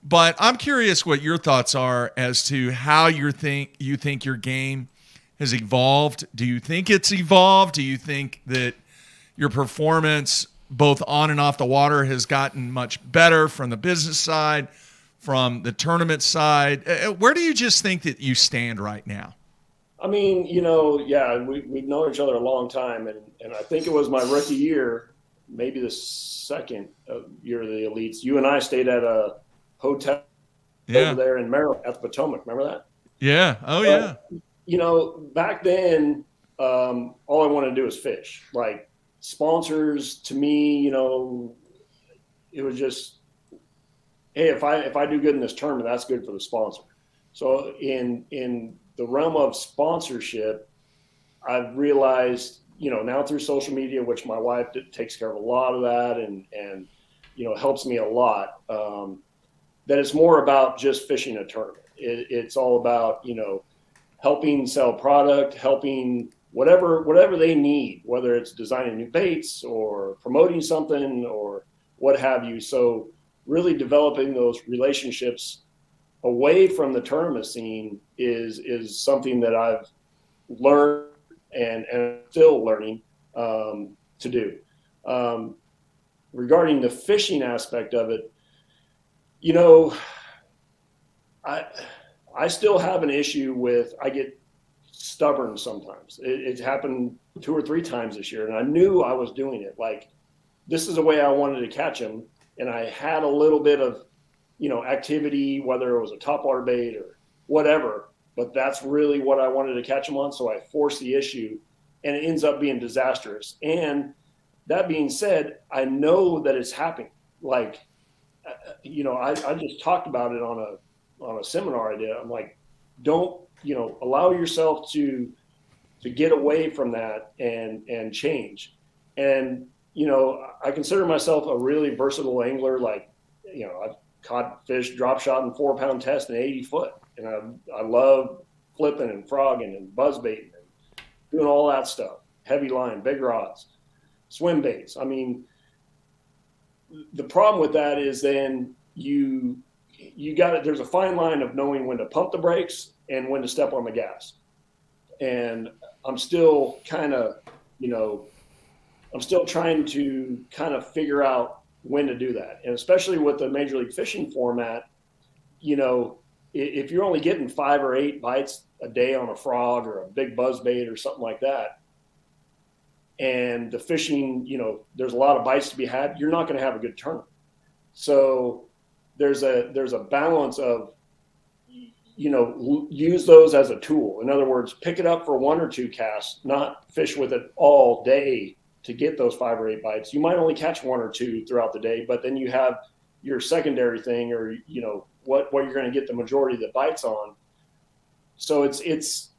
A: But I'm curious what your thoughts are as to how you think your game has evolved. Do you think it's evolved? Do you think that your performance, both on and off the water, has gotten much better from the business side? From the tournament side, where do you just think that you stand right now?
M: I mean, we've known each other a long time, and I think it was my rookie year, maybe the second year of the Elites. You and I stayed at a hotel over there in Maryland at the Potomac. Remember that?
A: Yeah. Oh, yeah.
M: Back then, all I wanted to do was fish. Like sponsors, to me, it was just, hey, if I do good in this tournament, that's good for the sponsor. So in the realm of sponsorship, I've realized, now through social media, which my wife takes care of a lot of that and helps me a lot, that it's more about just fishing a tournament. It's all about, helping sell product, helping whatever they need, whether it's designing new baits or promoting something or what have you. So really developing those relationships away from the tournament scene is something that I've learned and still learning to do. Regarding the fishing aspect of it, I still have an issue with, I get stubborn sometimes. It's happened 2 or 3 times this year, and I knew I was doing it. Like, this is the way I wanted to catch them. And I had a little bit of, activity, whether it was a topwater bait or whatever, but that's really what I wanted to catch them on. So I forced the issue and it ends up being disastrous. And that being said, I know that it's happening. Like, I just talked about it on a seminar I did. I'm like, don't, allow yourself to get away from that and change. And, I consider myself a really versatile angler. Like, I've caught fish drop shot in 4-pound test and 80 foot. And I love flipping and frogging and buzz baiting and doing all that stuff. Heavy line, big rods, swim baits. I mean, the problem with that is then you there's a fine line of knowing when to pump the brakes and when to step on the gas. And I'm still kind of, I'm still trying to kind of figure out when to do that. And especially with the Major League Fishing format, if you're only getting 5 or 8 bites a day on a frog or a big buzzbait or something like that, and the fishing, there's a lot of bites to be had, you're not going to have a good tournament. So there's a balance of, use those as a tool. In other words, pick it up for 1 or 2 casts, not fish with it all day to get those 5 or 8 bites. You might only catch 1 or 2 throughout the day, but then you have your secondary thing, or, what you're going to get the majority of the bites on. So it's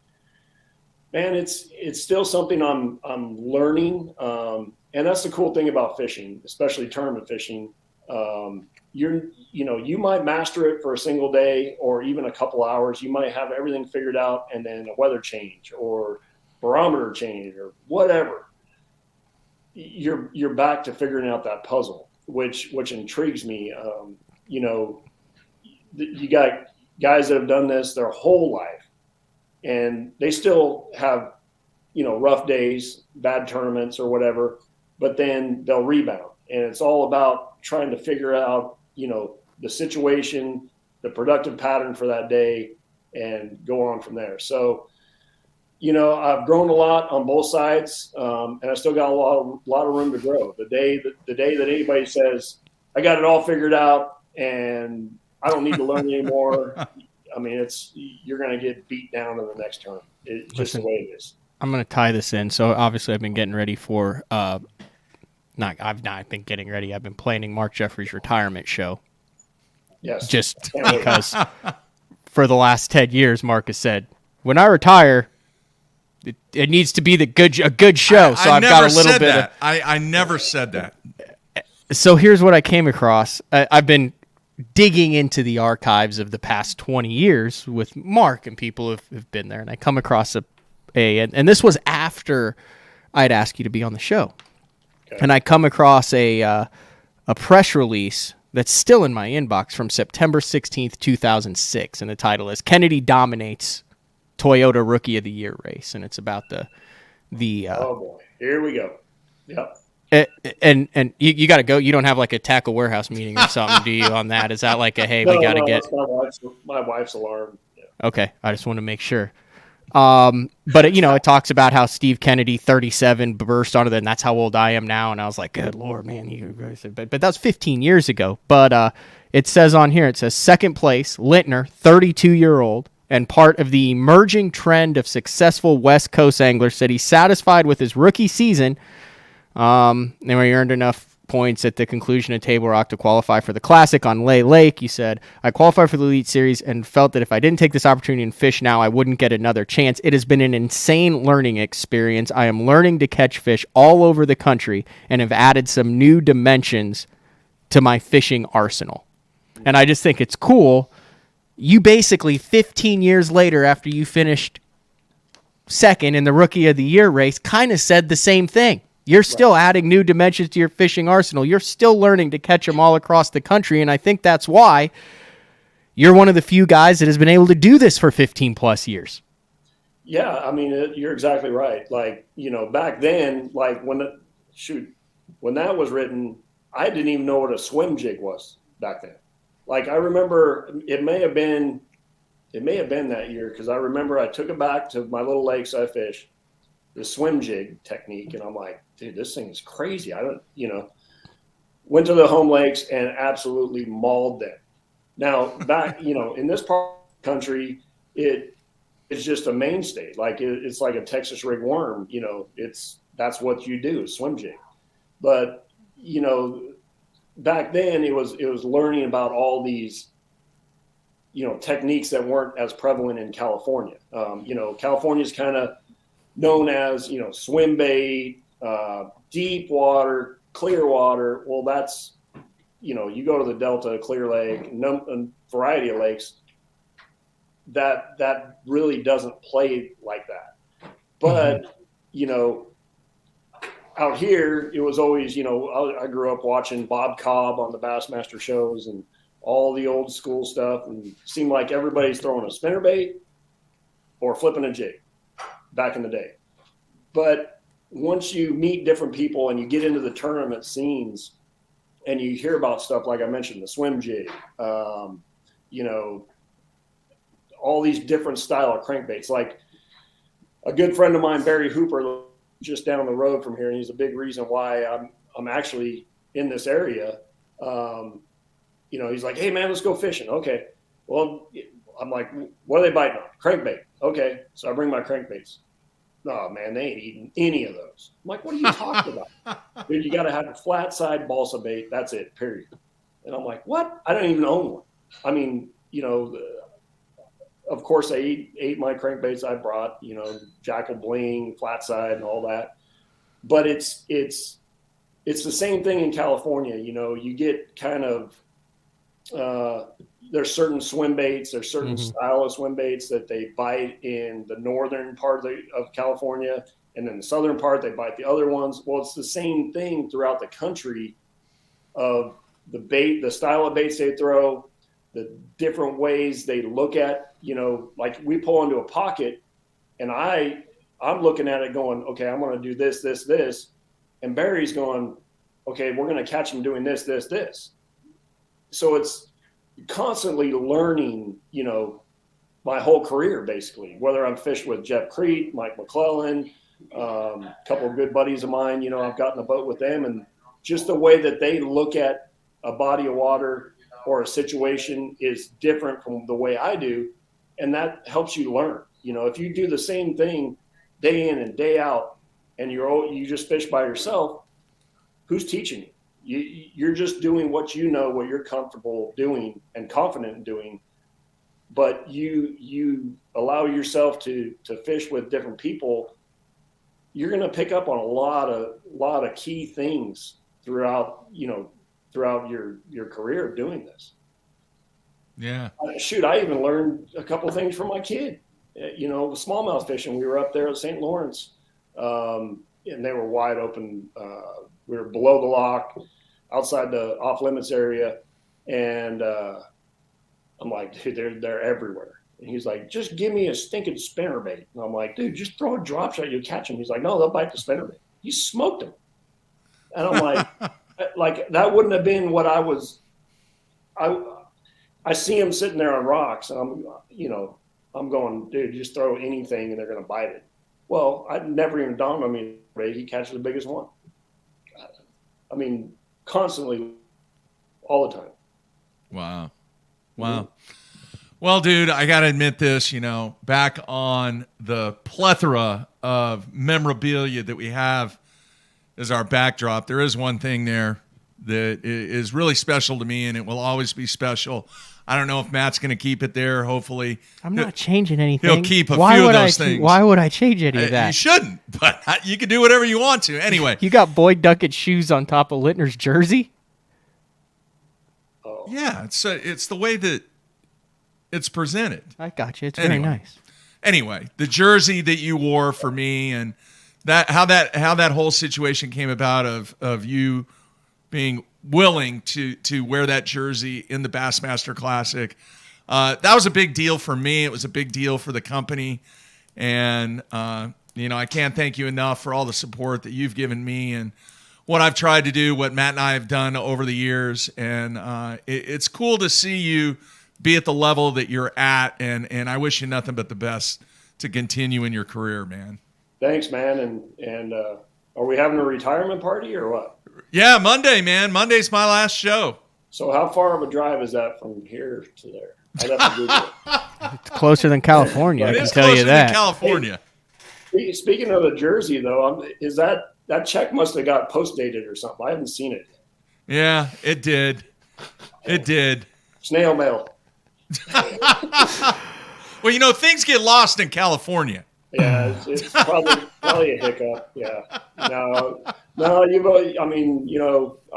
M: still something I'm learning. And that's the cool thing about fishing, especially tournament fishing. You might master it for a single day or even a couple hours. You might have everything figured out, and then a weather change or barometer change or whatever. You're back to figuring out that puzzle, which intrigues me. You got guys that have done this their whole life, and they still have, rough days, bad tournaments or whatever, but then they'll rebound. And it's all about trying to figure out, the situation, the productive pattern for that day, and go on from there. So, I've grown a lot on both sides, and I still got a lot of room to grow. The day that anybody says, I got it all figured out and I don't need to learn anymore, I mean, you're going to get beat down in the next term. It's just the way it is.
B: I'm going to tie this in. So obviously I've been getting ready for, I've not been getting ready. I've been planning Mark Jeffrey's retirement show.
M: Yes.
B: Just because for the last 10 years, Mark has said, when I retire, it needs to be a good show. So I've got a little bit.
A: I never said that.
B: So here's what I came across. I've been digging into the archives of the past 20 years with Mark and people who've been there, and I come across and this was after I'd asked you to be on the show. Okay. And I come across a press release that's still in my inbox from September 16th, 2006, and the title is "Kennedy Dominates Toyota Rookie of the Year Race," and it's about the
M: oh boy, here we go. Yep.
B: And you got to go. You don't have like a tackle warehouse meeting or something, do you? On that, is that like a hey, we got to get?
M: That's my wife's alarm. Yeah.
B: Okay, I just want to make sure. But it talks about how Steve Kennedy, 37, burst onto and that's how old I am now. And I was like, good Lord, man, but that was 15 years ago. But it says on here, it says second place, Lintner, 32-year-old. And part of the emerging trend of successful West Coast anglers, said he's satisfied with his rookie season. And he earned enough points at the conclusion of Table Rock to qualify for the Classic on Lay Lake. You said, I qualified for the Elite Series and felt that if I didn't take this opportunity and fish now, I wouldn't get another chance. It has been an insane learning experience. I am learning to catch fish all over the country and have added some new dimensions to my fishing arsenal. And I just think it's cool. You basically, 15 years later, after you finished second in the Rookie of the Year race, kind of said the same thing. You're still adding new dimensions to your fishing arsenal. You're still learning to catch them all across the country, and I think that's why you're one of the few guys that has been able to do this for 15-plus years.
M: Yeah, I mean, you're exactly right. Like, back then, like when that was written, I didn't even know what a swim jig was back then. Like, I remember it may have been that year, because I remember I took it back to my little lakes I fished, the swim jig technique, and I'm like, dude, this thing is crazy. Went to the home lakes and absolutely mauled them. Now, back, in this part of the country, it's just a mainstay. Like, it's like a Texas rig worm, that's what you do, swim jig. But, back then it was learning about all these, techniques that weren't as prevalent in California. California's kind of known as, swim bait, deep water, clear water. Well, that's, you go to the Delta, Clear Lake, a variety of lakes, that really doesn't play like that. But, out here, it was always, I grew up watching Bob Cobb on the Bassmaster shows and all the old school stuff, and seemed like everybody's throwing a spinnerbait or flipping a jig back in the day. But once you meet different people and you get into the tournament scenes and you hear about stuff like I mentioned, the swim jig, you know, all these different style of crankbaits. Like a good friend of mine, Barry Hooper, just down the road from here, and he's a big reason why I'm actually in this area. You know, he's like, hey man, let's go fishing. Okay. Well, I'm like, what are they biting on? Crankbait. Okay. So I bring my crankbaits. No, man, they ain't eating any of those. I'm like, what are you talking about? Dude, you got to have a flat side balsa bait. That's it, period. And I'm like, what? I don't even own one. I mean, you know, of course I ate my crankbaits I brought, you know, Jackal Bling, flat side and all that. But it's the same thing in California. You know, you get kind of, there's certain swim baits, there's certain style of swim baits that they bite in the northern part of California, and then the southern part they bite the other ones. Well, it's the same thing throughout the country of the bait, the style of baits they throw, the different ways they look at, you know, like we pull into a pocket and I'm looking at it going, okay, I'm going to do this, this, this. And Barry's going, okay, we're going to catch him doing this, this, this. So it's constantly learning, you know, my whole career, basically, whether I'm fishing with Jeff Crete, Mike McClellan, a couple of good buddies of mine, you know, I've gotten a boat with them, and just the way that they look at a body of water or a situation is different from the way I do. And that helps you learn. You know, if you do the same thing day in and day out and you just fish by yourself, who's teaching you? You're just doing what you know, what you're comfortable doing and confident in doing, but you allow yourself to fish with different people. You're going to pick up on a lot of key things throughout your career of doing this.
A: Yeah.
M: Shoot, I even learned a couple of things from my kid. You know, the smallmouth fishing. We were up there at St. Lawrence, and they were wide open. We were below the lock, outside the off limits area, and I'm like, dude, they're everywhere. And he's like, just give me a stinking spinnerbait. And I'm like, dude, just throw a drop shot, you catch them. He's like, no, they'll bite the spinnerbait. He smoked them. And I'm like, like that wouldn't have been what I was. I see him sitting there on rocks, and I'm going, dude, just throw anything and they're going to bite it. Well, I never even dawned on me, he catches the biggest one. I mean, constantly, all the time.
A: Wow. Well, dude, I got to admit this, you know, back on the plethora of memorabilia that we have as our backdrop, there is one thing there that is really special to me, and it will always be special. I don't know if Matt's going to keep it there. Hopefully.
B: I'm not changing anything.
A: He'll keep a few of those things.
B: Why would I change any of that?
A: You shouldn't, but you can do whatever you want to. Anyway.
B: You got Boyd Duckett's shoes on top of Lintner's jersey?
M: Oh.
A: Yeah, it's the way that it's presented.
B: I got you. It's very nice.
A: Anyway, the jersey that you wore for me, and how that whole situation came about of you being willing to wear that jersey in the Bassmaster Classic. That was a big deal for me. It was a big deal for the company. And, I can't thank you enough for all the support that you've given me and what I've tried to do, what Matt and I have done over the years. And it's cool to see you be at the level that you're at. And I wish you nothing but the best to continue in your career, man.
M: Thanks, man. And are we having a retirement party or what?
A: Yeah, Monday, man. Monday's my last show.
M: So how far of a drive is that from here to there? I'd have to Google it.
B: It's closer than California, I can tell you that.
A: It's closer than California.
M: Hey, speaking of the jersey, though, is that check must have got post-dated or something. I haven't seen it.
A: Yeah, it did. It did.
M: Snail mail.
A: Well, things get lost in California.
M: Yeah, it's probably a hiccup. Yeah. No, I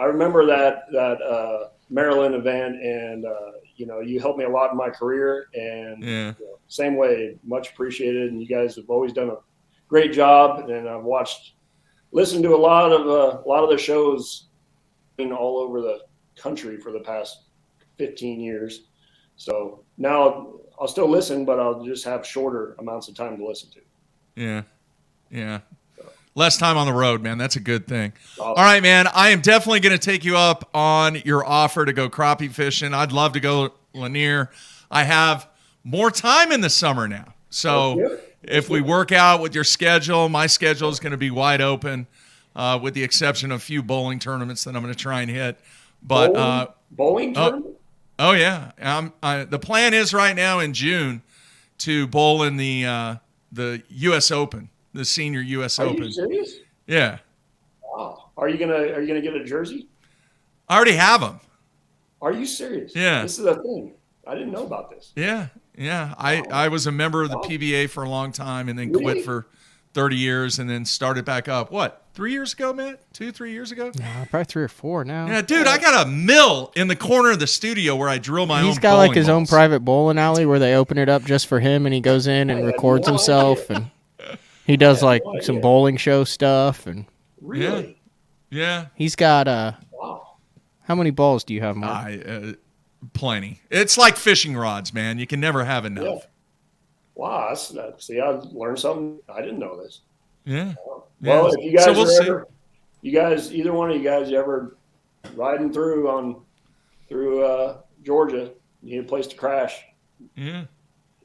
M: remember that Maryland event, and you helped me a lot in my career, and same way, much appreciated. And you guys have always done a great job, and I've listened to a lot of the shows all over the country for the past 15 years. So now I'll still listen, but I'll just have shorter amounts of time to listen to.
A: Yeah. Yeah. Less time on the road, man. That's a good thing.
M: Awesome.
A: All right, man. I am definitely going to take you up on your offer to go crappie fishing. I'd love to go Lanier. I have more time in the summer now. So if we work out with your schedule, my schedule is going to be wide open, with the exception of a few bowling tournaments that I'm going to try and hit. But
M: bowling tournament?
A: Oh yeah. The plan is right now in June to bowl in the U.S. Open, the senior U.S. Open.
M: Are you serious?
A: Yeah.
M: Wow. Are you gonna get a jersey?
A: I already have them.
M: Are you serious?
A: Yeah.
M: This is a thing. I didn't know about this.
A: Yeah. Yeah. I was a member of the PBA for a long time and then quit for 30 years and then started back up. What? 3 years ago, Matt? 3 years ago?
B: No, probably 3 or 4 now.
A: Yeah, dude, I got a mill in the corner of the studio where I drill my own.
B: He's got like his
A: balls.
B: own private bowling alley where they open it up just for him, and he goes in and records himself, and he does like some bowling show stuff. And
M: really,
A: yeah,
B: he's got
M: wow.
B: How many balls do you have, Mark?
A: Plenty. It's like fishing rods, man. You can never have enough.
M: Yeah. Wow, see, I learned something. I didn't know this.
A: Yeah.
M: Well, if you guys
A: we'll
M: either one of you guys ever riding through Georgia, you need a place to crash.
A: Yeah.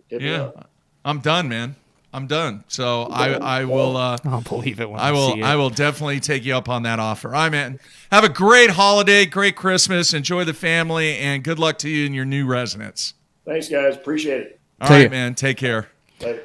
M: Hit me up.
A: I'm done, man. I'm done. So I will.
B: I'll believe it when
A: I will.
B: see it.
A: I will definitely take you up on that offer. All right, man. Have a great holiday, great Christmas. Enjoy the family, and good luck to you in your new residence.
M: Thanks, guys. Appreciate it.
A: All right, man. Take care.
M: Later.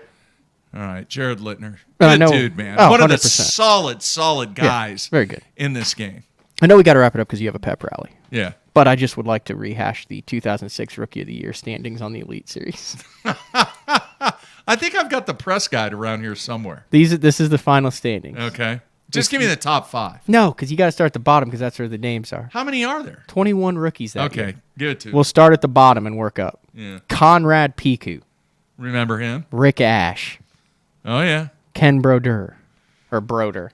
A: All right, Jared Lintner. Good dude, man.
B: Oh,
A: One of the
B: 100%.
A: solid guys.
B: Very good.
A: In this game.
B: I know we got to wrap it up because you have a pep rally.
A: Yeah.
B: But I just would like to rehash the 2006 Rookie of the Year standings on the Elite Series.
A: I think I've got the press guide around here somewhere.
B: This is the final standings.
A: Okay. Just give me the top 5.
B: No, because you got to start at the bottom because that's where the names are.
A: How many are there?
B: 21 rookies that year.
A: Okay, give it to me.
B: We'll start at the bottom and work up.
A: Yeah.
B: Conrad Piku.
A: Remember him?
B: Rick Ash.
A: Oh, yeah.
B: Ken Broder. Or Broder.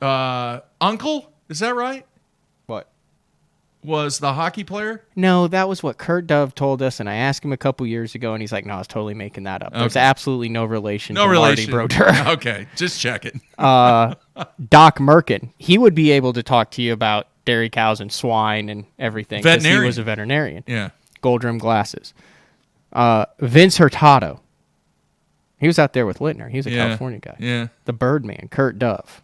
A: Uncle? Is that right?
B: What?
A: Was the hockey player?
B: No, that was what Kurt Dove told us, and I asked him a couple years ago, and he's like, no, I was totally making that up. There's absolutely no relation to Marty Broder.
A: Okay, just check it.
B: Doc Merkin, he would be able to talk to you about dairy cows and swine and everything.
A: Veterinarian.
B: He was a veterinarian.
A: Yeah.
B: Gold rim glasses. Vince Hurtado. He was out there with Lintner. He was a California guy.
A: Yeah.
B: The Birdman, Kurt Dove.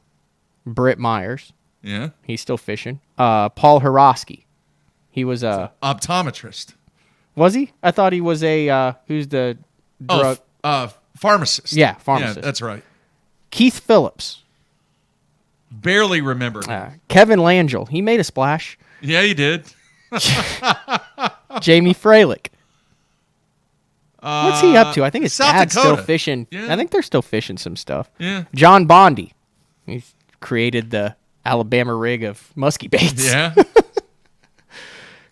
B: Britt Myers.
A: Yeah.
B: He's still fishing. Paul Hirosky. He was a
A: optometrist.
B: Was he? I thought he was a who's the drug
A: pharmacist.
B: Yeah, pharmacist.
A: Yeah, that's right.
B: Keith Phillips.
A: Barely remember.
B: Kevin Langell. He made a splash.
A: Yeah, he did.
B: Jamie Freilich. What's he up to? I think his
A: South
B: dad's
A: Dakota.
B: still fishing.
A: Yeah.
B: I think they're still fishing some stuff.
A: Yeah.
B: John Bondi. He's created the Alabama rig of musky baits.
A: Yeah.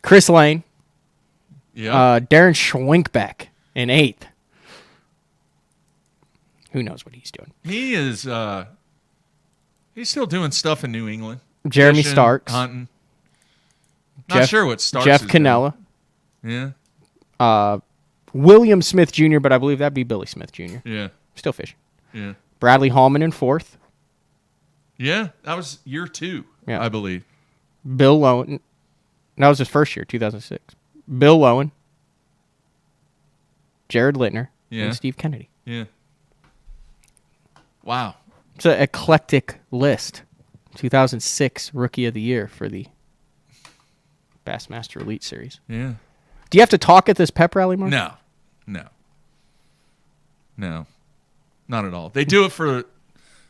B: Chris Lane.
A: Yeah.
B: Darren Schwenkbeck in 8th. Who knows what he's doing?
A: He is he's still doing stuff in New England.
B: Jeremy
A: Fishing,
B: Starks.
A: Hunting. Not sure what Starks
B: Jeff
A: is doing.
B: Cannella.
A: Yeah.
B: William Smith Jr., but I believe that'd be Billy Smith Jr.
A: Yeah.
B: Still fishing.
A: Yeah.
B: Bradley Hallman in 4th.
A: Yeah. That was year 2, I believe.
B: Bill Lowen. That was his first year, 2006. Bill Lowen. Jared Lintner. And Steve Kennedy.
A: Yeah. Wow.
B: It's an eclectic list. 2006 Rookie of the Year for the Bassmaster Elite Series.
A: Yeah.
B: Do you have to talk at this pep rally, Mark?
A: No. Not at all. They do it for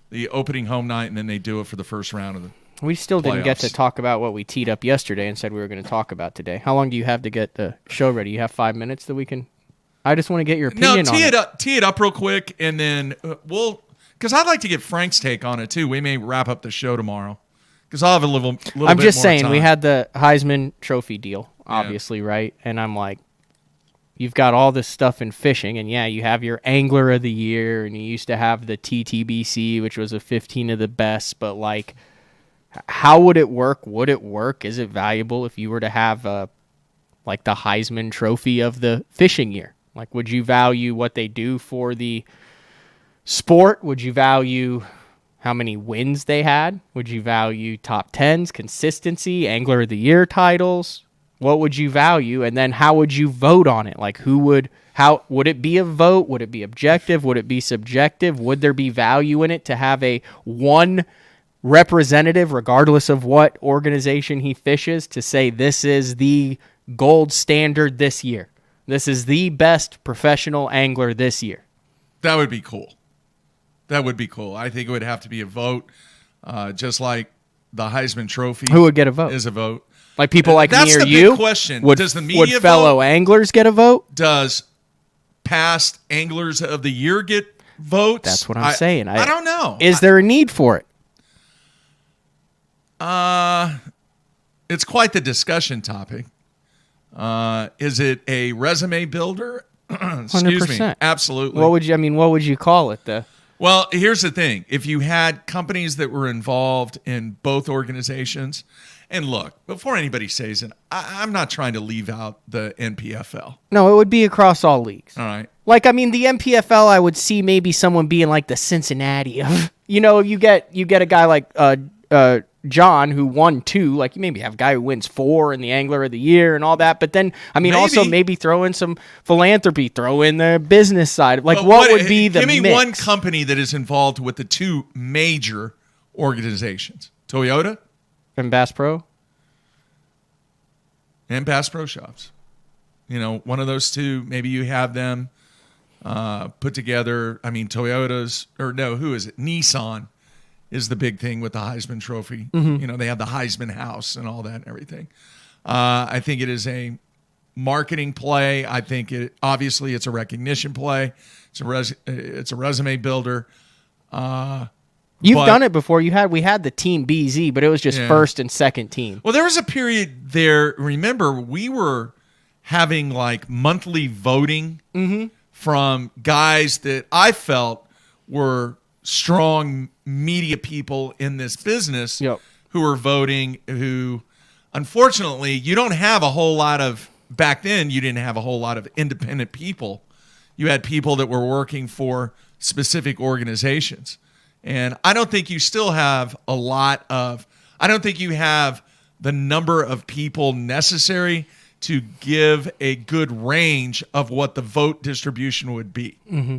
A: the opening home night, and then they do it for the first round of the
B: We still didn't get to
A: playoffs.
B: talk about what we teed up yesterday and said we were going to talk about today. How long do you have to get the show ready? You have 5 minutes that we can... I just want to get your opinion on it.
A: Tee it up real quick, and then we'll... Because I'd like to get Frank's take on it, too. We may wrap up the show tomorrow. Because I'll have a little
B: I'm
A: bit
B: just
A: more
B: saying,
A: time.
B: we had the Heisman Trophy deal, obviously, right? And I'm like, you've got all this stuff in fishing, and you have your Angler of the Year, and you used to have the TTBC, which was a 15 of the best, but like, how would it work? Would it work? Is it valuable if you were to have a like the Heisman Trophy of the fishing year? Like, would you value what they do for the sport? Would you value how many wins they had? Would you value top 10s, consistency, Angler of the Year titles? What would you value? And then how would you vote on it? Like, how would it be a vote? Would it be objective? Would it be subjective? Would there be value in it to have a one representative, regardless of what organization he fishes, to say this is the gold standard this year? This is the best professional angler this year.
A: That would be cool. That would be cool. I think it would have to be a vote, just like the Heisman Trophy.
B: Who would get a vote?
A: Is a vote.
B: Like people like
A: That's
B: me or
A: the
B: you?
A: big question.
B: Would,
A: Does the media
B: would fellow
A: vote?
B: anglers get a vote?
A: Does past Anglers of the Year get votes?
B: That's what I'm saying.
A: I don't know.
B: Is there a need for it?
A: It's quite the discussion topic. Is it a resume builder? Excuse me.
B: 100%.
A: Absolutely.
B: What would you call it?
A: Well, here's the thing. If you had companies that were involved in both organizations, and look, before anybody says it, I'm not trying to leave out the NPFL.
B: No, it would be across all leagues.
A: All right.
B: Like, I mean, the NPFL, I would see maybe someone being like the Cincinnati of, you get a guy like John who won 2. Like, you maybe have a guy who wins 4 in the Angler of the Year and all that. But then, I mean, also maybe throw in some philanthropy, throw in the business side. Like, what would be the
A: Give me
B: mix?
A: one company that is involved with the 2 major organizations. Toyota
B: and Bass Pro?
A: And Bass Pro Shops. One of those 2, maybe you have them put together. I mean, Toyota's, or no, who is it? Nissan is the big thing with the Heisman Trophy.
B: Mm-hmm.
A: They have the Heisman House and all that and everything. I think it is a marketing play. I think obviously it's a recognition play. It's a resume builder.
B: You've done it before. We had the Team BZ, but it was just first and second team.
A: Well, there was a period there. Remember, we were having like monthly voting from guys that I felt were strong media people in this business who were voting, who unfortunately you don't have a whole lot of, back then you didn't have a whole lot of independent people. You had people that were working for specific organizations. And I don't think you still have I don't think you have the number of people necessary to give a good range of what the vote distribution would be.
B: Mm-hmm.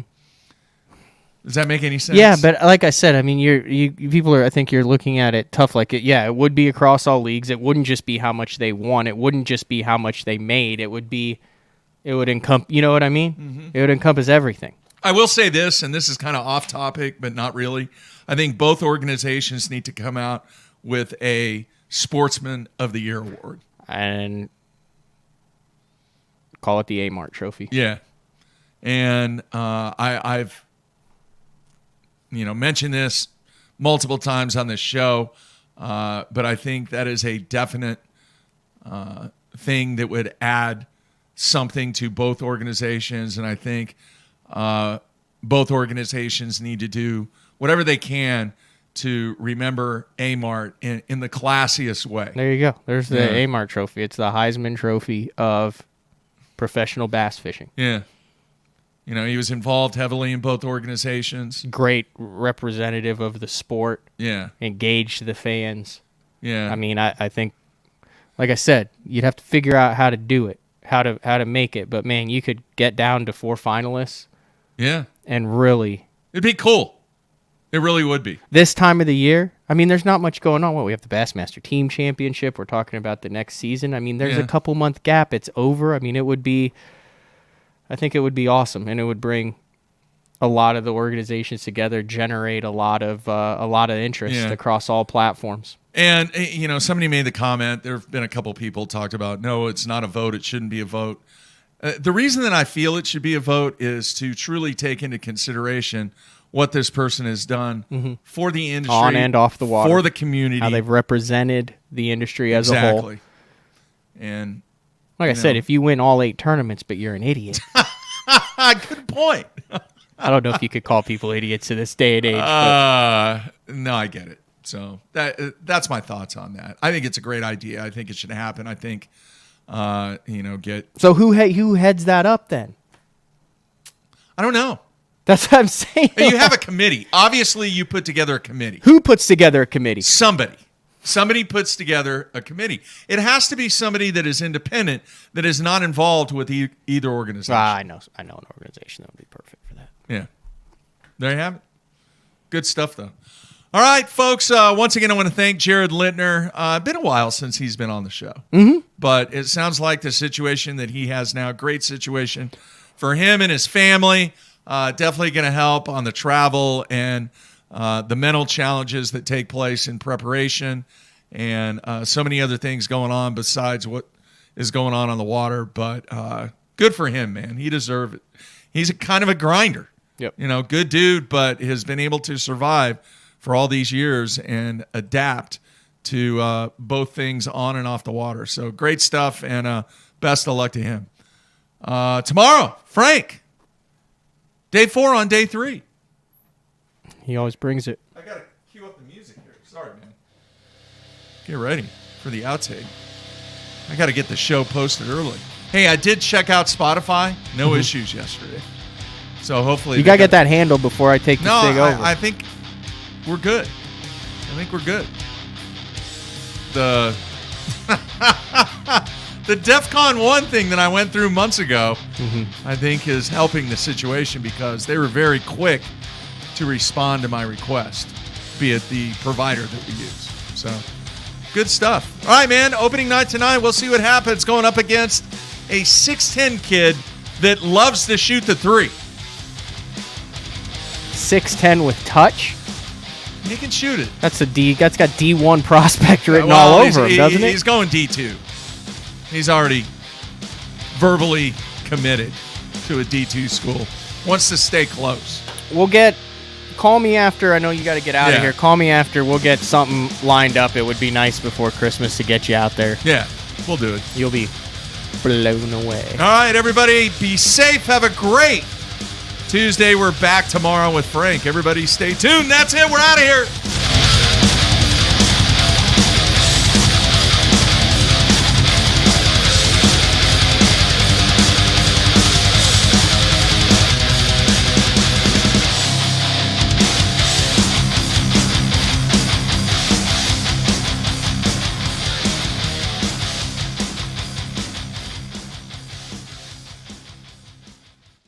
A: Does that make any sense?
B: Yeah, but like I said, I mean, I think you're looking at it tough. Like, it would be across all leagues. It wouldn't just be how much they won. It wouldn't just be how much they made. It would encompass, you know what I mean? Mm-hmm. It would encompass everything.
A: I will say this, and this is kind of off topic, but not really. I think both organizations need to come out with a Sportsman of the Year award.
B: And call it the A-Mart Trophy.
A: Yeah. And I've mentioned this multiple times on this show, but I think that is a definite thing that would add something to both organizations, and I think both organizations need to do whatever they can to remember A-Mart in the classiest way.
B: There you go. There's the A-Mart Trophy. It's the Heisman Trophy of professional bass fishing.
A: Yeah. He was involved heavily in both organizations.
B: Great representative of the sport.
A: Yeah.
B: Engaged the fans.
A: Yeah.
B: I mean, I think, like I said, you'd have to figure out how to do it, how to make it. But, man, you could get down to 4 finalists.
A: Yeah.
B: And really.
A: It'd be cool. It really would be.
B: This time of the year, I mean, there's not much going on. We have the Bassmaster Team Championship. We're talking about the next season. I mean, there's a couple-month gap. It's over. I mean, I think it would be awesome, and it would bring a lot of the organizations together, generate a lot of interest across all platforms.
A: And, somebody made the comment, there have been a couple people talked about, no, it's not a vote. It shouldn't be a vote. The reason that I feel it should be a vote is to truly take into consideration what this person has done for the industry.
B: On and off the water.
A: For the community.
B: How they've represented the industry as a whole.
A: Exactly. And
B: like I said, if you win all 8 tournaments, but you're an idiot.
A: Good point.
B: I don't know if you could call people idiots in this day and age.
A: No, I get it. So that's my thoughts on that. I think it's a great idea. I think it should happen. I think get.
B: So who heads that up then?
A: I don't know.
B: That's what I'm saying.
A: You have a committee. Obviously, you put together a committee.
B: Who puts together a committee?
A: Somebody puts together a committee. It has to be somebody that is independent, that is not involved with either organization.
B: I know an organization that would be perfect for that.
A: Yeah. There you have it. Good stuff, though. All right, folks. Once again, I want to thank Jared Lintner. Been a while since he's been on the show.
B: Mm-hmm.
A: But it sounds like the situation that he has now, great situation for him and his family. Definitely going to help on the travel and the mental challenges that take place in preparation and so many other things going on besides what is going on the water. But good for him, man. He deserves it. He's kind of a grinder.
B: Yep.
A: Good dude, but has been able to survive for all these years and adapt to both things on and off the water. So great stuff, and best of luck to him. Tomorrow, Frank. Day 4 on day 3.
B: He always brings it.
A: I got to cue up the music here. Sorry, man. Get ready for the outtake. I got to get the show posted early. Hey, I did check out Spotify. No issues yesterday. So hopefully...
B: You got to get that handled before I take this thing over.
A: I think we're good. The DEFCON 1 thing that I went through months ago, I think is helping the situation because they were very quick to respond to my request, be it the provider that we use. So, good stuff. All right, man, opening night tonight. We'll see what happens going up against a 6'10 kid that loves to shoot the 3.
B: 6'10 with touch?
A: He can shoot it.
B: That's got D1 prospect written all over him, doesn't it?
A: He's going D2. He's already verbally committed to a D2 school. Wants to stay close.
B: Call me after. I know you got to get out of here. Call me after. We'll get something lined up. It would be nice before Christmas to get you out there.
A: Yeah, we'll do it.
B: You'll be blown away.
A: All right, everybody, be safe. Have a great Tuesday. We're back tomorrow with Frank. Everybody stay tuned. That's it. We're out of here.